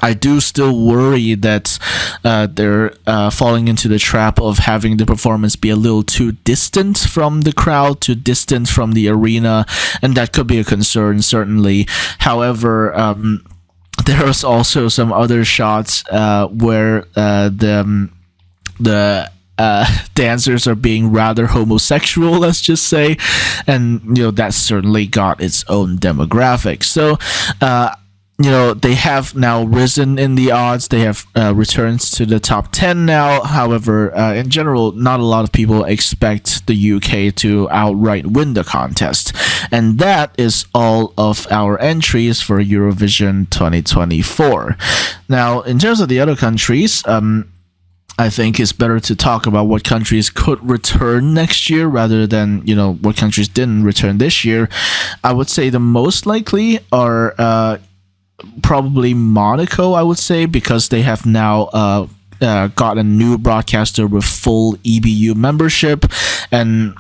I do still worry that they're falling into the trap of having the performance be a little too distant from the crowd, too distant from the arena, and that could be a concern, certainly. However, there was also some other shots where the dancers are being rather homosexual, let's just say, and that certainly got its own demographic. So they have now risen in the odds. They have returned to the top 10 now. However, in general, not a lot of people expect the UK to outright win the contest. And that is all of our entries for Eurovision 2024. Now, in terms of the other countries, I think it's better to talk about what countries could return next year rather than, what countries didn't return this year. I would say the most likely are probably Monaco, I would say, because they have now got a new broadcaster with full EBU membership, and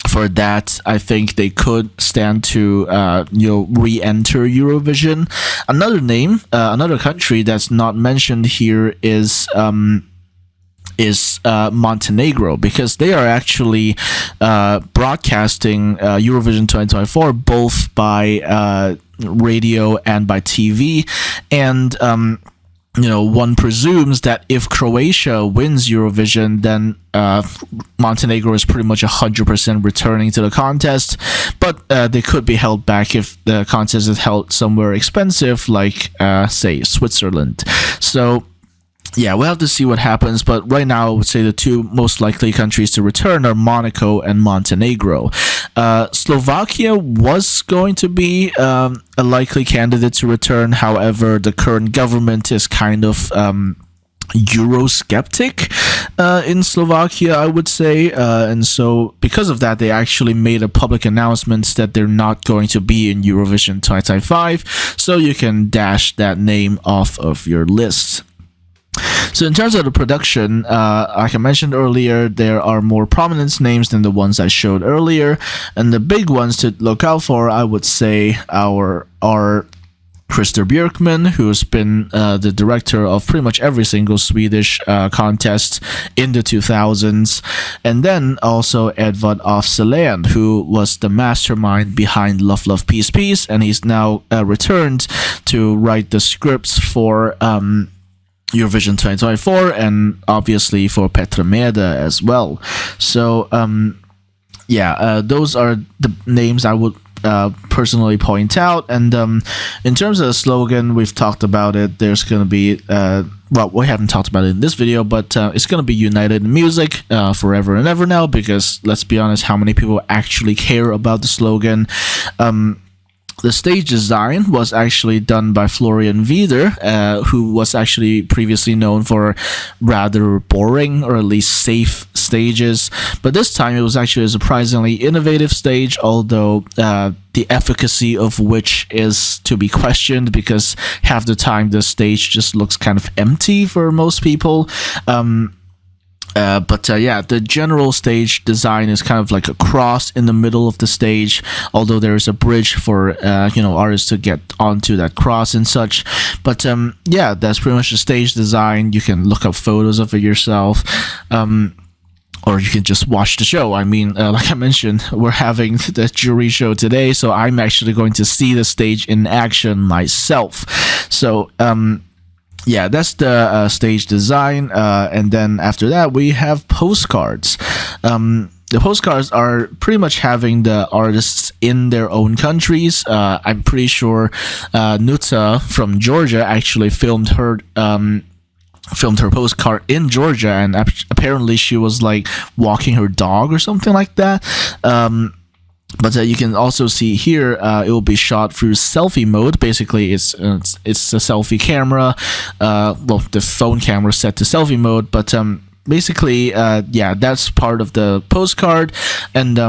for that, I think they could stand to re-enter Eurovision. Another country that's not mentioned here is Montenegro, because they are actually broadcasting Eurovision 2024 both by radio and by TV, and one presumes that if Croatia wins Eurovision, then Montenegro is pretty much 100% returning to the contest, but they could be held back if the contest is held somewhere expensive, like say Switzerland. So yeah, we'll have to see what happens, but right now I would say the two most likely countries to return are Monaco and Montenegro. Slovakia was going to be a likely candidate to return. However, the current government is kind of Eurosceptic in Slovakia, I would say, and so because of that, they actually made a public announcement that they're not going to be in Eurovision 2025, so you can dash that name off of your list. So in terms of the production, like I mentioned earlier, there are more prominent names than the ones I showed earlier, and the big ones to look out for, I would say, are Christer Björkman, who's been the director of pretty much every single Swedish contest in the 2000s, and then also Edvard af Sillén, who was the mastermind behind Love Love Peace Peace, and he's now returned to write the scripts for Eurovision 2024 and obviously for Petra Mede as well. So those are the names I would personally point out. And in terms of the slogan, we've talked about it. There's going to be we haven't talked about it in this video, but it's going to be United in Music forever and ever now, because let's be honest, how many people actually care about the slogan? The stage design was actually done by Florian Wieder, who was actually previously known for rather boring or at least safe stages. But this time it was actually a surprisingly innovative stage, although the efficacy of which is to be questioned, because half the time the stage just looks kind of empty for most people. The general stage design is kind of like a cross in the middle of the stage, although there is a bridge for artists to get onto that cross and such. But that's pretty much the stage design. You can look up photos of it yourself, or you can just watch the show. I mean, like I mentioned, we're having the jury show today, so I'm actually going to see the stage in action myself. So that's the stage design, and then after that we have postcards. The postcards are pretty much having the artists in their own countries. I'm pretty sure Nuta from Georgia actually filmed her postcard in Georgia, and apparently she was like walking her dog or something like that. But you can also see here, it will be shot through selfie mode. Basically, it's a selfie camera. The phone camera set to selfie mode. But basically, that's part of the postcard. And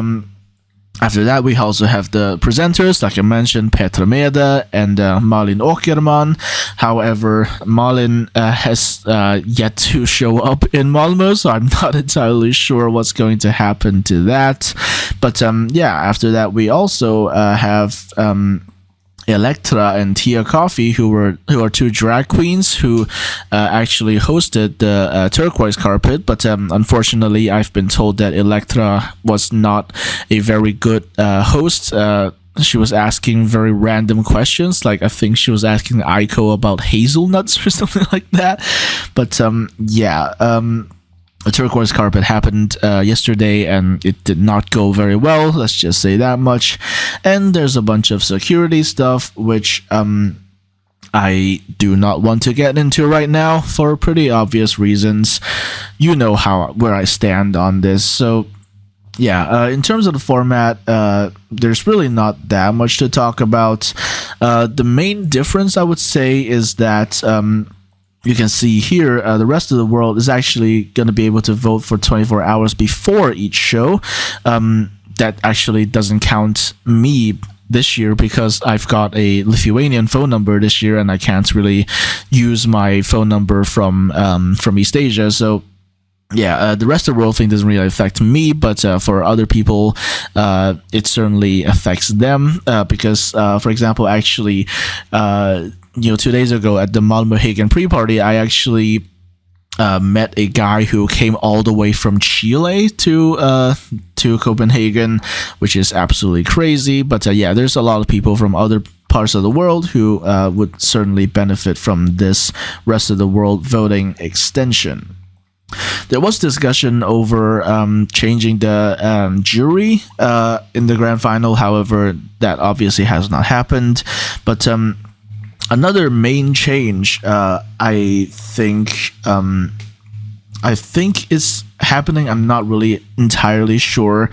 after that, we also have the presenters, like I mentioned, Petra Mede and Malin Åkerman. However, Malin has yet to show up in Malmo, so I'm not entirely sure what's going to happen to that. But after that, we also have Elektra and Tia Coffee, who are two drag queens who actually hosted the turquoise carpet, but unfortunately I've been told that Elektra was not a very good host. She was asking very random questions, like I think she was asking Aiko about hazelnuts or something like that. But the turquoise carpet happened yesterday, and it did not go very well, let's just say that much. And there's a bunch of security stuff, which I do not want to get into right now for pretty obvious reasons. You know where I stand on this. So yeah, in terms of the format, there's really not that much to talk about. The main difference, I would say, is that you can see here, the rest of the world is actually going to be able to vote for 24 hours before each show. That actually doesn't count me this year because I've got a Lithuanian phone number this year, and I can't really use my phone number from East Asia. So yeah, the rest of the world thing doesn't really affect me, but for other people, it certainly affects them because, for example, actually, 2 days ago at the Malmo pre-party, I actually met a guy who came all the way from Chile to Copenhagen, which is absolutely crazy. But yeah, there's a lot of people from other parts of the world who would certainly benefit from this rest of the world voting extension. There was discussion over changing the jury in the grand final. However, that obviously has not happened. But another main change, I think is happening. I'm not really entirely sure.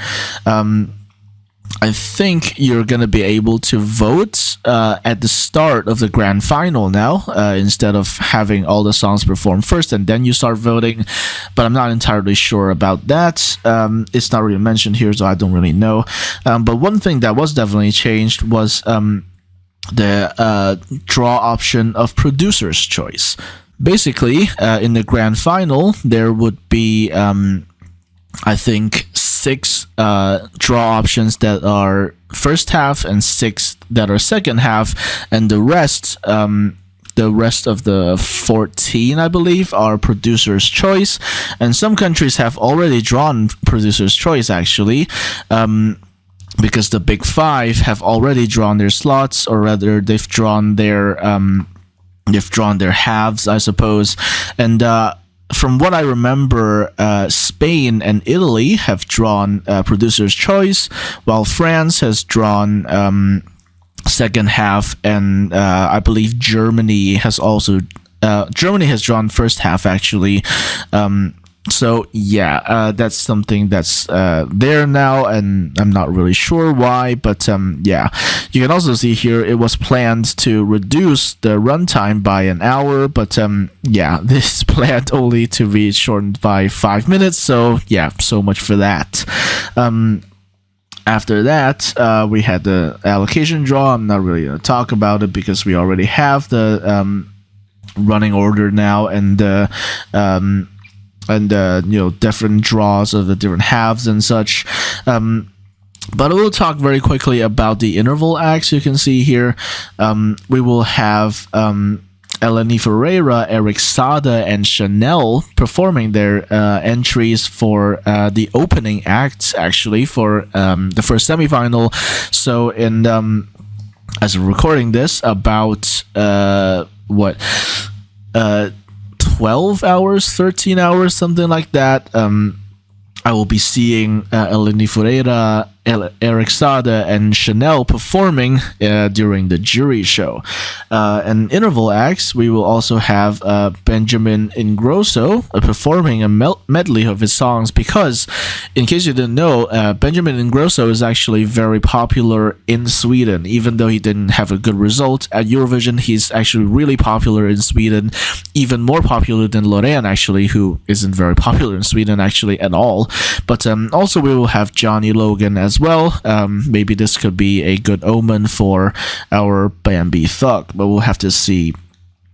I think you're going to be able to vote at the start of the grand final now, instead of having all the songs performed first and then you start voting. But I'm not entirely sure about that. It's not really mentioned here, so I don't really know. But one thing that was definitely changed was the draw option of producer's choice. Basically, in the grand final, there would be, I think, 6 draw options that are first half and 6 that are second half, and the rest of the 14, I believe, are producer's choice. And some countries have already drawn producer's choice, actually, because the big 5 have already drawn their slots, or rather, they've drawn their halves, I suppose. And from what I remember, Spain and Italy have drawn producer's choice, while France has drawn second half, and I believe Germany has drawn first half, actually. So yeah, that's something that's there now, and I'm not really sure why, but yeah, you can also see here it was planned to reduce the runtime by an hour, but yeah, this is planned only to be shortened by 5 minutes. So yeah, so much for that. After that, we had the allocation draw. I'm not really going to talk about it because we already have the running order now, and different draws of the different halves and such. But we'll talk very quickly about the interval acts. You can see here, we will have Eleni Ferreira, Eric Sada, and Chanel performing their entries for the opening acts, actually, for the first semifinal. So as we're recording this, about 12 hours, 13 hours, something like that, I will be seeing Eleni Ferreira, Eric Sada, and Chanel performing during the jury show. And interval acts, we will also have Benjamin Ingrosso performing a medley of his songs, because, in case you didn't know, Benjamin Ingrosso is actually very popular in Sweden. Even though he didn't have a good result at Eurovision, he's actually really popular in Sweden, even more popular than Loreen, actually, who isn't very popular in Sweden, actually, at all. But also we will have Johnny Logan as well. Maybe this could be a good omen for our Bambi Thug, but we'll have to see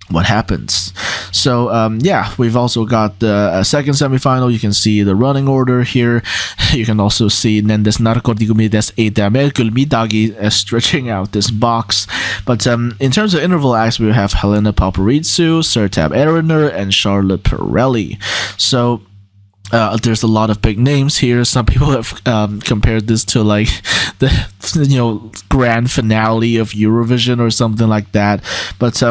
what happens. So yeah, we've also got the second semifinal. You can see the running order here. You can also see Nendes Narkotikumides Edamer Kulmidagi stretching out this box. But in terms of interval acts, we have Helena Paparizou, Sertab Erener, and Charlotte Pirelli. So there's a lot of big names here. Some people have compared this to like the grand finale of Eurovision or something like that. But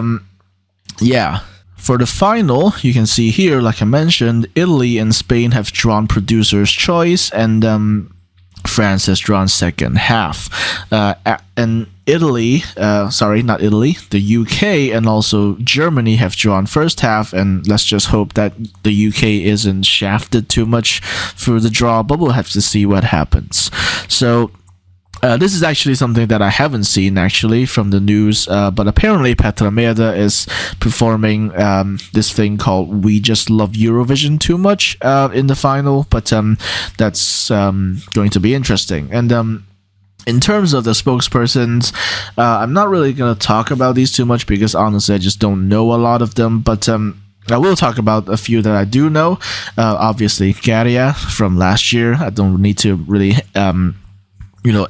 yeah, for the final, you can see here, like I mentioned, Italy and Spain have drawn producer's choice, and France has drawn second half. And Italy, sorry, not Italy, the UK and also Germany have drawn first half, and let's just hope that the UK isn't shafted too much through the draw, but we'll have to see what happens. So this is actually something that I haven't seen actually from the news, but apparently Petra Mede is performing this thing called "We Just Love Eurovision Too Much" in the final, but that's going to be interesting. And in terms of the spokespersons, I'm not really going to talk about these too much because honestly I just don't know a lot of them, but I will talk about a few that I do know. Obviously Kaarija from last year, I don't need to really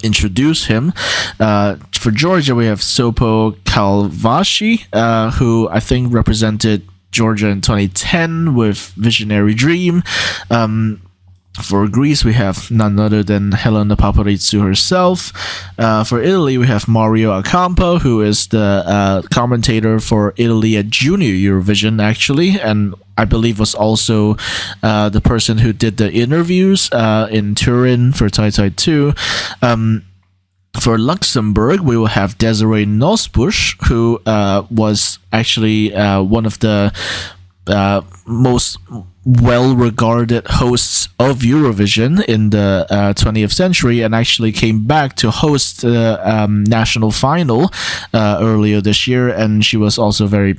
introduce him. For Georgia we have Sopo Kalvashi, who I think represented Georgia in 2010 with Visionary Dream. For Greece, we have none other than Helena Paparizou herself. For Italy, we have Mario Acampo, who is the commentator for Italy at Junior Eurovision, actually, and I believe was also the person who did the interviews in Turin for 2022. For Luxembourg, we will have Desiree Nosbusch, who was actually one of the most well-regarded hosts of Eurovision in the 20th century, and actually came back to host the national final earlier this year, and she was also very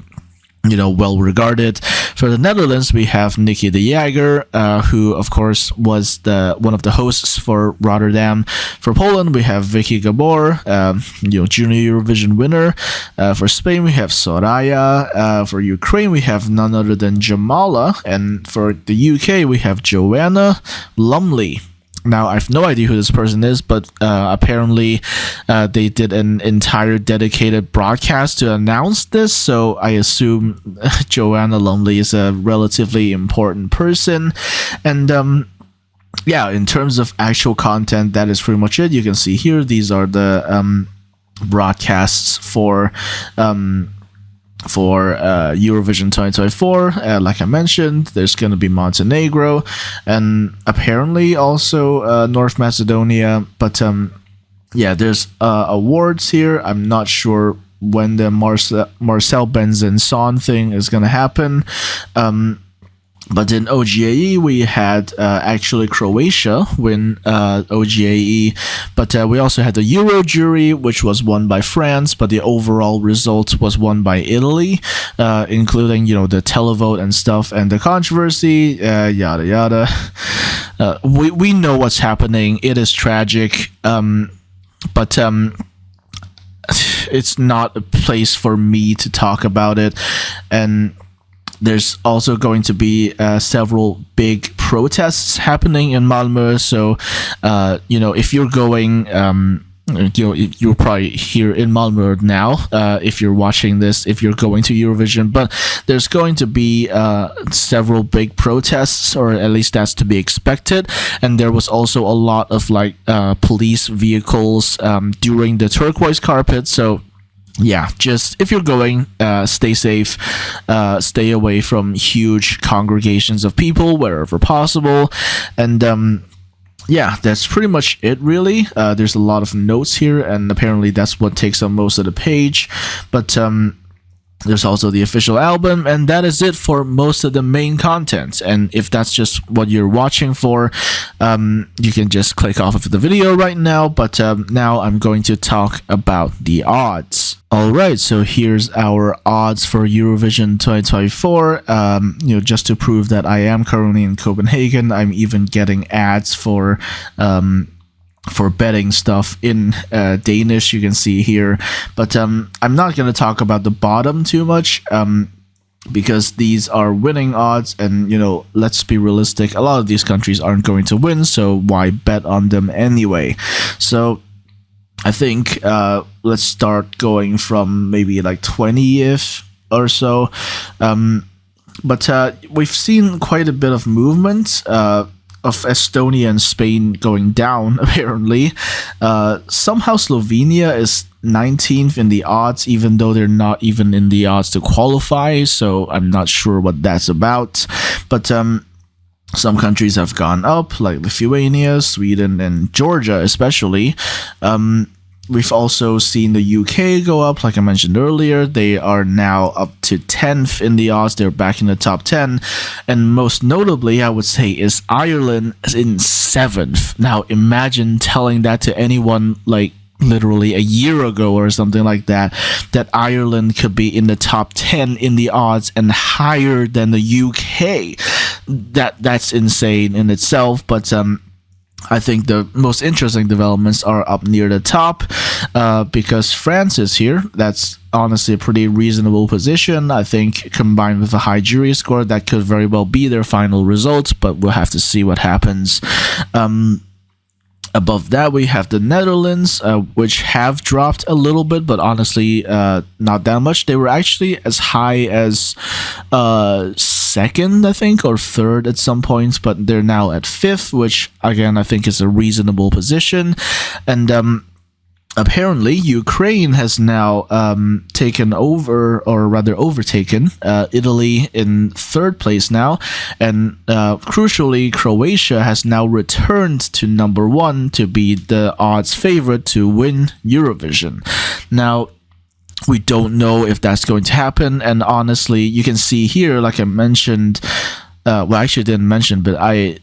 well regarded. For the Netherlands, we have Nicky de Jager, who of course was one of the hosts for Rotterdam. For Poland, we have Vicky Gabor, Junior Eurovision winner. For Spain, we have Soraya. For Ukraine, we have none other than Jamala, and for the UK, we have Joanna Lumley. Now, I have no idea who this person is, but apparently they did an entire dedicated broadcast to announce this, so I assume Joanna Lumley is a relatively important person. And yeah, in terms of actual content, that is pretty much it. You can see here, these are the broadcasts for Eurovision 2024. Like I mentioned, there's going to be Montenegro and apparently also North Macedonia, but yeah, there's awards here. I'm not sure when the Marcel Benzensson thing is going to happen. But in OGAE, we had actually Croatia win OGAE, but we also had the Euro jury, which was won by France, but the overall result was won by Italy, including, the televote and stuff, and the controversy, yada yada. We know what's happening. It is tragic, but it's not a place for me to talk about it, and there's also going to be several big protests happening in Malmo. So, if you're going, you're probably here in Malmo now. If you're watching this, if you're going to Eurovision, but there's going to be several big protests, or at least that's to be expected. And there was also a lot of police vehicles during the turquoise carpet. So, yeah, just if you're going, stay safe, stay away from huge congregations of people wherever possible, and yeah, that's pretty much it really. There's a lot of notes here, and apparently that's what takes up most of the page, but there's also the official album, and that is it for most of the main content. And if that's just what you're watching for, you can just click off of the video right now. But now I'm going to talk about the odds. Alright, so here's our odds for Eurovision 2024. Just to prove that I am currently in Copenhagen, I'm even getting ads for betting stuff in Danish, you can see here, but I'm not going to talk about the bottom too much, because these are winning odds, and let's be realistic, a lot of these countries aren't going to win, so why bet on them anyway? So I think let's start going from maybe 20th or so, but we've seen quite a bit of movement of Estonia and Spain going down, apparently. Somehow Slovenia is 19th in the odds, even though they're not even in the odds to qualify, so I'm not sure what that's about. But some countries have gone up, like Lithuania, Sweden, and Georgia especially. We've also seen the UK go up, like I mentioned earlier. They are now up to 10th in the odds. They're back in the top 10. And most notably, I would say, is Ireland in 7th. Now, imagine telling that to anyone like literally a year ago or something like that, that Ireland could be in the top 10 in the odds and higher than the UK. That's insane in itself, but I think the most interesting developments are up near the top, because France is here. That's honestly a pretty reasonable position. I think combined with a high jury score, that could very well be their final results, but we'll have to see what happens. Above that, we have the Netherlands, which have dropped a little bit, but honestly, not that much. They were actually as high as second, I think, or third at some points, but they're now at 5th, which again I think is a reasonable position. And apparently, Ukraine has now taken over, or rather overtaken, Italy in 3rd place now. And crucially, Croatia has now returned to number 1 to be the odds favorite to win Eurovision. Now, we don't know if that's going to happen. And honestly, you can see here, like I mentioned, well, I actually didn't mention, but I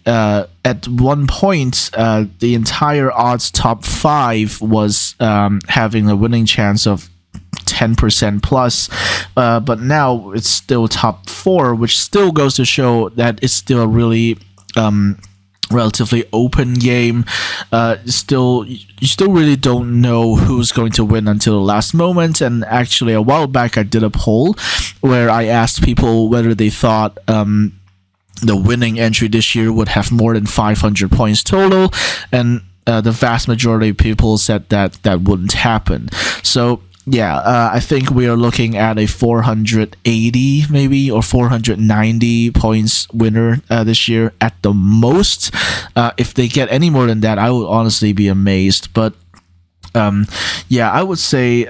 at one point the entire odds top 5 was having a winning chance of 10% plus, but now it's still top 4, which still goes to show that it's still a really relatively open game. You still really don't know who's going to win until the last moment. And actually, a while back, I did a poll where I asked people whether they thought the winning entry this year would have more than 500 points total, and the vast majority of people said that that wouldn't happen. So yeah, I think we are looking at a 480 maybe or 490 points winner this year at the most. If they get any more than that, I would honestly be amazed. But yeah, I would say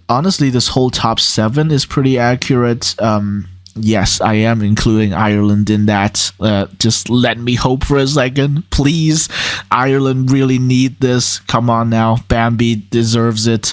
honestly, this whole top 7 is pretty accurate. Yes, I am including Ireland in that. Just let me hope for a second, please. Ireland really need this. Come on now, Bambi deserves it.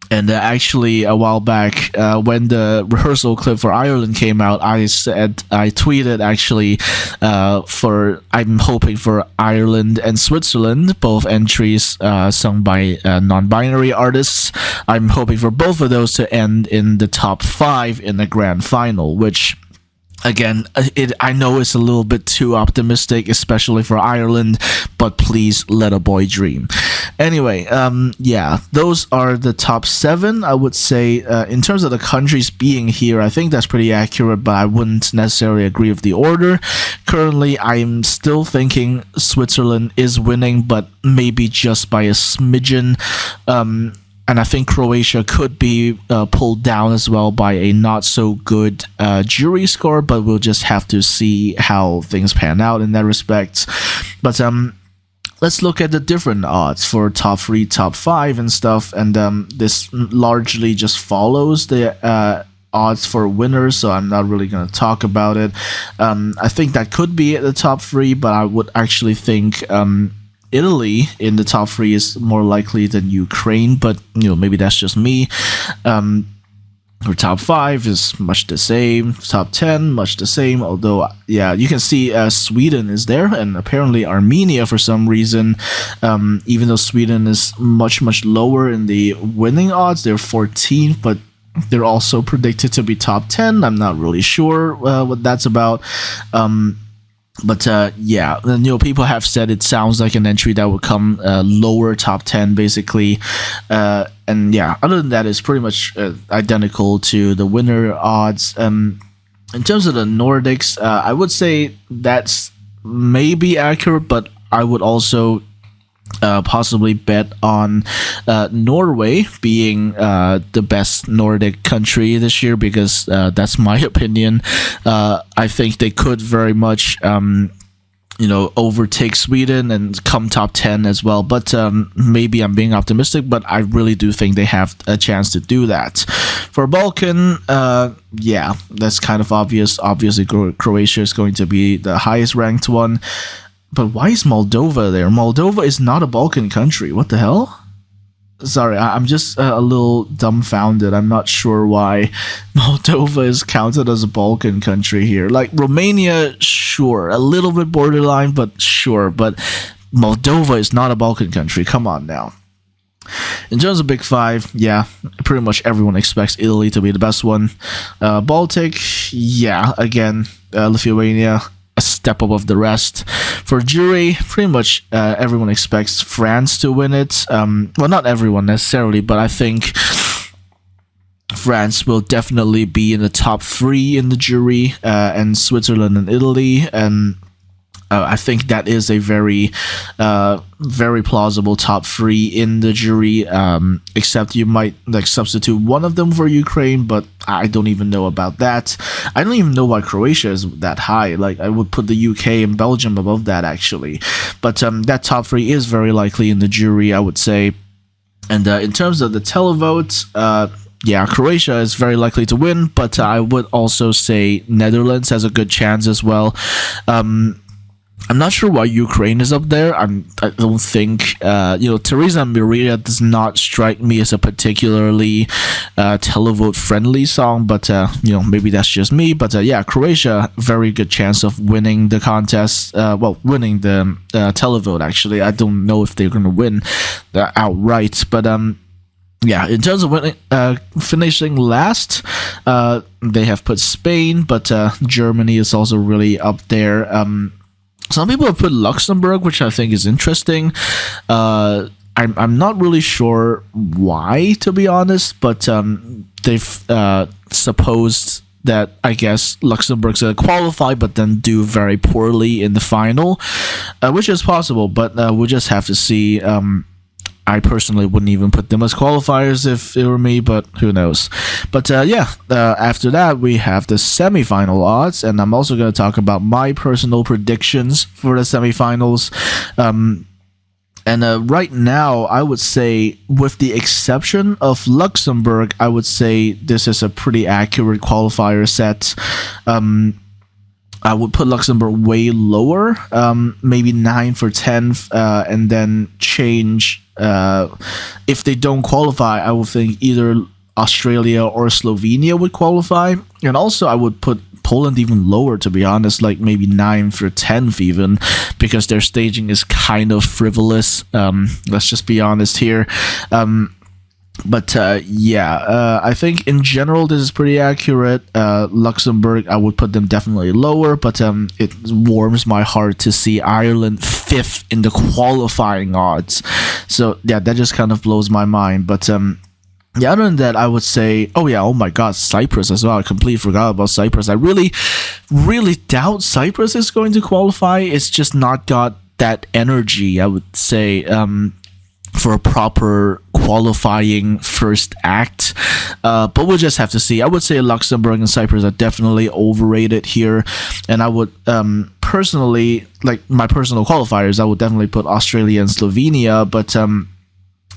And actually, a while back, when the rehearsal clip for Ireland came out, I tweeted actually, I'm hoping for Ireland and Switzerland, both entries sung by non-binary artists. I'm hoping for both of those to end in the top 5 in the grand final, which, again, I know it's a little bit too optimistic, especially for Ireland, but please let a boy dream. Anyway, yeah, those are the top 7. I would say in terms of the countries being here, I think that's pretty accurate, but I wouldn't necessarily agree with the order. Currently, I'm still thinking Switzerland is winning, but maybe just by a smidgen. And I think Croatia could be pulled down as well by a not so good jury score, but we'll just have to see how things pan out in that respect. But let's look at the different odds for top 3, top 5 and stuff. And this largely just follows the odds for winners, so I'm not really going to talk about it. I think that could be at the top 3, but I would actually think Italy in the top 3 is more likely than Ukraine, but maybe that's just me. Or top 5 is much the same. Top 10 much the same. Although, yeah, you can see Sweden is there, and apparently Armenia for some reason. Even though Sweden is much lower in the winning odds, they're 14th, but they're also predicted to be top 10. I'm not really sure what that's about. But yeah, people have said it sounds like an entry that would come lower top 10 basically. And yeah, other than that, it's pretty much identical to the winner odds. In terms of the Nordics, I would say that's maybe accurate, but I would also possibly bet on Norway being the best Nordic country this year, because that's my opinion. I think they could very much overtake Sweden and come top 10 as well, but maybe I'm being optimistic, but I really do think they have a chance to do that. For Balkan, yeah, that's kind of obvious. Obviously, Croatia is going to be the highest ranked one. But why is Moldova there? Moldova is not a Balkan country. What the hell? Sorry, I'm just a little dumbfounded. I'm not sure why Moldova is counted as a Balkan country here. Like Romania, sure, a little bit borderline, but sure. But Moldova is not a Balkan country. Come on now. In terms of Big Five, yeah, pretty much everyone expects Italy to be the best one. Baltic, yeah, again, Lithuania, a step above the rest. For jury, pretty much everyone expects France to win it. Well, not everyone necessarily, but I think France will definitely be in the top three in the jury, and Switzerland and Italy, and I think that is a very plausible top three in the jury. Except you might like substitute one of them for Ukraine, but I don't even know about that. I don't even know why Croatia is that high. Like I would put the UK and Belgium above that actually, but that top three is very likely in the jury, I would say. And in terms of the televote, yeah, Croatia is very likely to win, but I would also say Netherlands has a good chance as well. I'm not sure why Ukraine is up there. I don't think, Teresa Maria does not strike me as a particularly televote friendly song, but, maybe that's just me. But yeah, Croatia, very good chance of winning the contest, winning the televote, actually. I don't know if they're going to win outright, but, yeah, in terms of winning, finishing last, they have put Spain, but Germany is also really up there. Some people have put Luxembourg, which I think is interesting. I'm not really sure why, to be honest, but they've supposed that I guess Luxembourg's gonna qualify, but then do very poorly in the final, which is possible. But we'll just have to see. I personally wouldn't even put them as qualifiers if it were me, but who knows. But after that, we have the semi-final odds, and I'm also going to talk about my personal predictions for the semi-finals. And right now, I would say, with the exception of Luxembourg, I would say this is a pretty accurate qualifier set. I would put Luxembourg way lower, maybe 9 for 10, and then change. If they don't qualify, I would think either Australia or Slovenia would qualify. And also, I would put Poland even lower, to be honest, like maybe 9 for 10th even, because their staging is kind of frivolous. Let's just be honest here. But I think in general this is pretty accurate. Luxembourg, I would put them definitely lower, but it warms my heart to see Ireland 5th in the qualifying odds. So yeah, that just kind of blows my mind. But yeah, other than that, I would say, oh my god, Cyprus as well. I completely forgot about Cyprus. I really doubt Cyprus is going to qualify. It's just not got that energy, I would say, for a proper qualifying first act, but we'll just have to see. I would say Luxembourg and Cyprus are definitely overrated here, and I would personally, like my personal qualifiers, I would definitely put Australia and Slovenia, but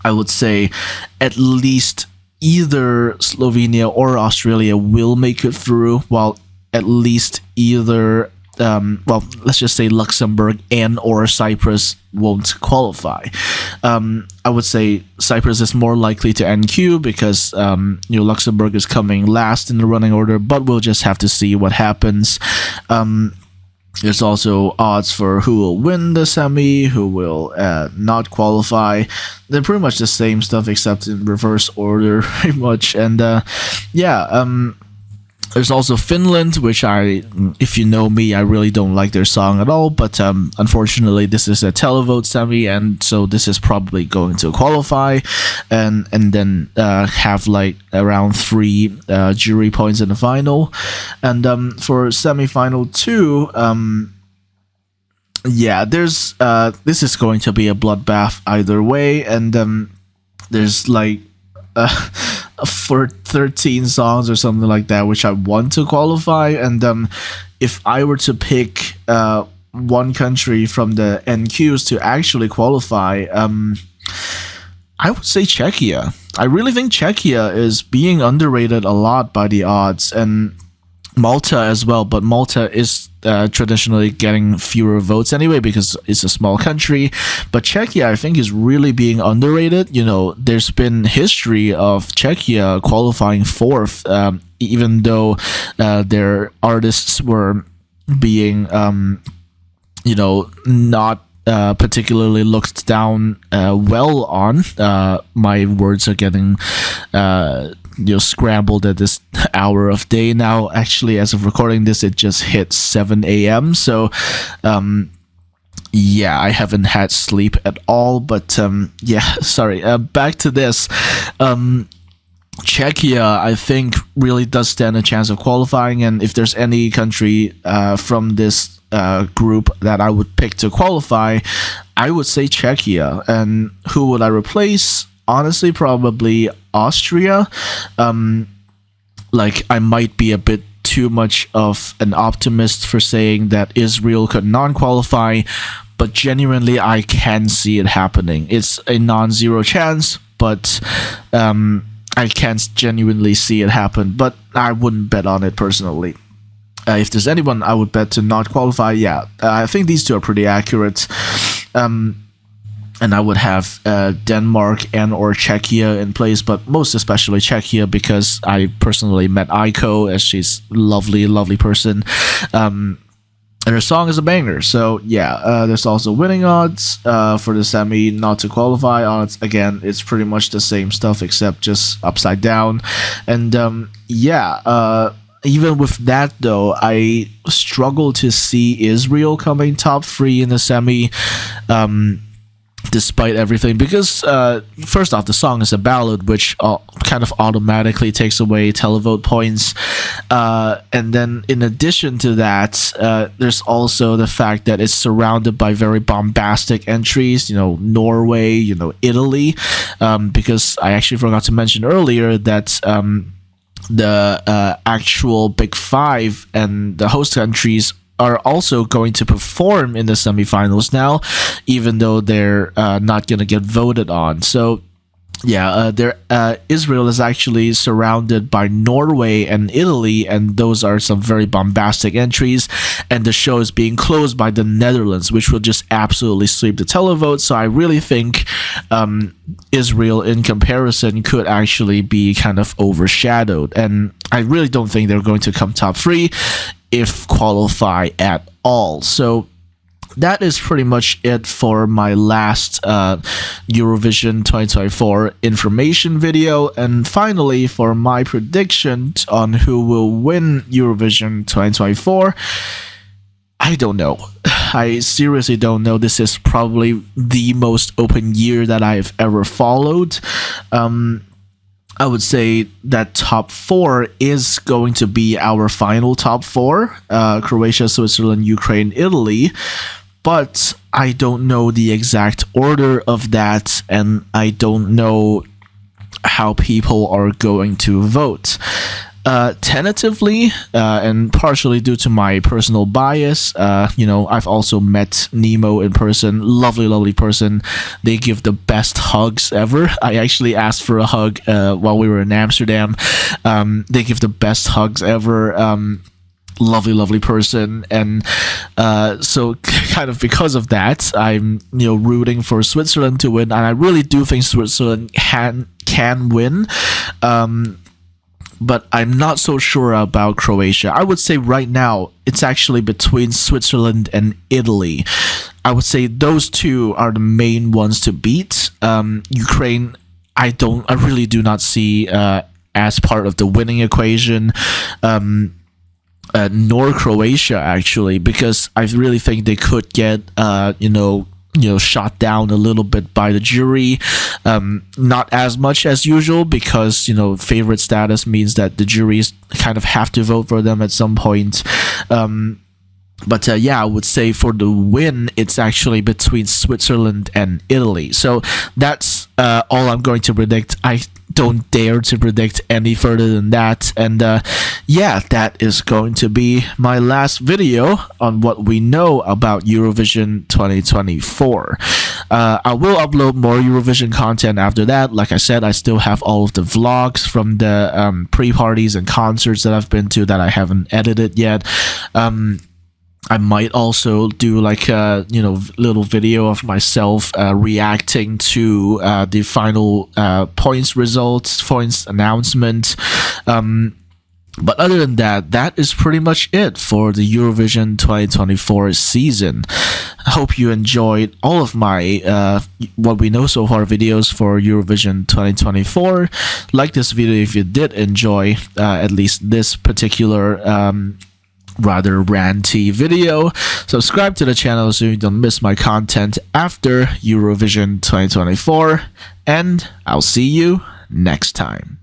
I would say at least either Slovenia or Australia will make it through, while at least either let's just say Luxembourg and or Cyprus won't qualify. I would say Cyprus is more likely to NQ because Luxembourg is coming last in the running order, but we'll just have to see what happens. There's also odds for who will win the semi, who will not qualify. They're pretty much the same stuff except in reverse order, pretty much. And there's also Finland, which if you know me, I really don't like their song at all. But unfortunately, this is a televote semi, and so this is probably going to qualify, and then have like around 3 jury points in the final. And for semi-final 2, there's this is going to be a bloodbath either way, and there's like for 13 songs or something like that which I want to qualify, and if I were to pick one country from the NQs to actually qualify, I would say Czechia. I really think Czechia is being underrated a lot by the odds, and Malta as well, but Malta is traditionally getting fewer votes anyway because it's a small country. But Czechia, I think, is really being underrated. There's been history of Czechia qualifying fourth, even though their artists were being, not particularly looked down well on. My words are getting scrambled at this hour of day now. Actually, as of recording this, it just hit 7 a.m. So yeah, I haven't had sleep at all. But yeah, sorry. Back to this. Czechia, I think, really does stand a chance of qualifying, and if there's any country from this group that I would pick to qualify, I would say Czechia. And who would I replace? Honestly, probably Austria. I might be a bit too much of an optimist for saying that Israel could non-qualify, but genuinely I can see it happening. It's a non-zero chance, but I can't genuinely see it happen, but I wouldn't bet on it personally. If there's anyone I would bet to not qualify, yeah, I think these two are pretty accurate. And I would have Denmark and or Czechia in place, but most especially Czechia because I personally met Aiko, as she's lovely, lovely person. And her song is a banger. So yeah, there's also winning odds for the semi, not to qualify odds. Again, it's pretty much the same stuff except just upside down. And even with that though, I struggle to see Israel coming top 3 in the semi. Despite everything, because first off, the song is a ballad, which kind of automatically takes away televote points, and then in addition to that, there's also the fact that it's surrounded by very bombastic entries, Norway, Italy, because I actually forgot to mention earlier that the actual Big Five and the host countries are also going to perform in the semifinals now, even though they're not going to get voted on. So yeah, Israel is actually surrounded by Norway and Italy, and those are some very bombastic entries, and the show is being closed by the Netherlands, which will just absolutely sweep the televote. So I really think Israel in comparison could actually be kind of overshadowed, and I really don't think they're going to come top 3 if qualify at all. So that is pretty much it for my last Eurovision 2024 information video. And finally, for my prediction on who will win Eurovision 2024, I don't know. I seriously don't know. This is probably the most open year that I've ever followed. I would say that top 4 is going to be our final top 4, Croatia, Switzerland, Ukraine, Italy, but I don't know the exact order of that, and I don't know how people are going to vote. Tentatively, and partially due to my personal bias, I've also met Nemo in person. Lovely, lovely person. They give the best hugs ever. I actually asked for a hug while we were in Amsterdam. They give the best hugs ever. Lovely, lovely person. And so kind of because of that, I'm rooting for Switzerland to win, and I really do think Switzerland can win. But I'm not so sure about Croatia. I would say right now it's actually between Switzerland and Italy. I would say those two are the main ones to beat. Ukraine, I really do not see as part of the winning equation. Nor Croatia actually, because I really think they could get shot down a little bit by the jury. Not as much as usual, because favorite status means that the juries kind of have to vote for them at some point. But I would say for the win, it's actually between Switzerland and Italy. So that's all I'm going to predict. I don't dare to predict any further than that. And yeah, that is going to be my last video on what we know about Eurovision 2024. I will upload more Eurovision content after that. Like I said, I still have all of the vlogs from the pre-parties and concerts that I've been to that I haven't edited yet. I might also do like a little video of myself reacting to the final points results, points announcement. But other than that, that is pretty much it for the Eurovision 2024 season. I hope you enjoyed all of my what we know so far videos for Eurovision 2024. Like this video if you did enjoy at least this particular rather ranty video. Subscribe to the channel so you don't miss my content after Eurovision 2024, and I'll see you next time.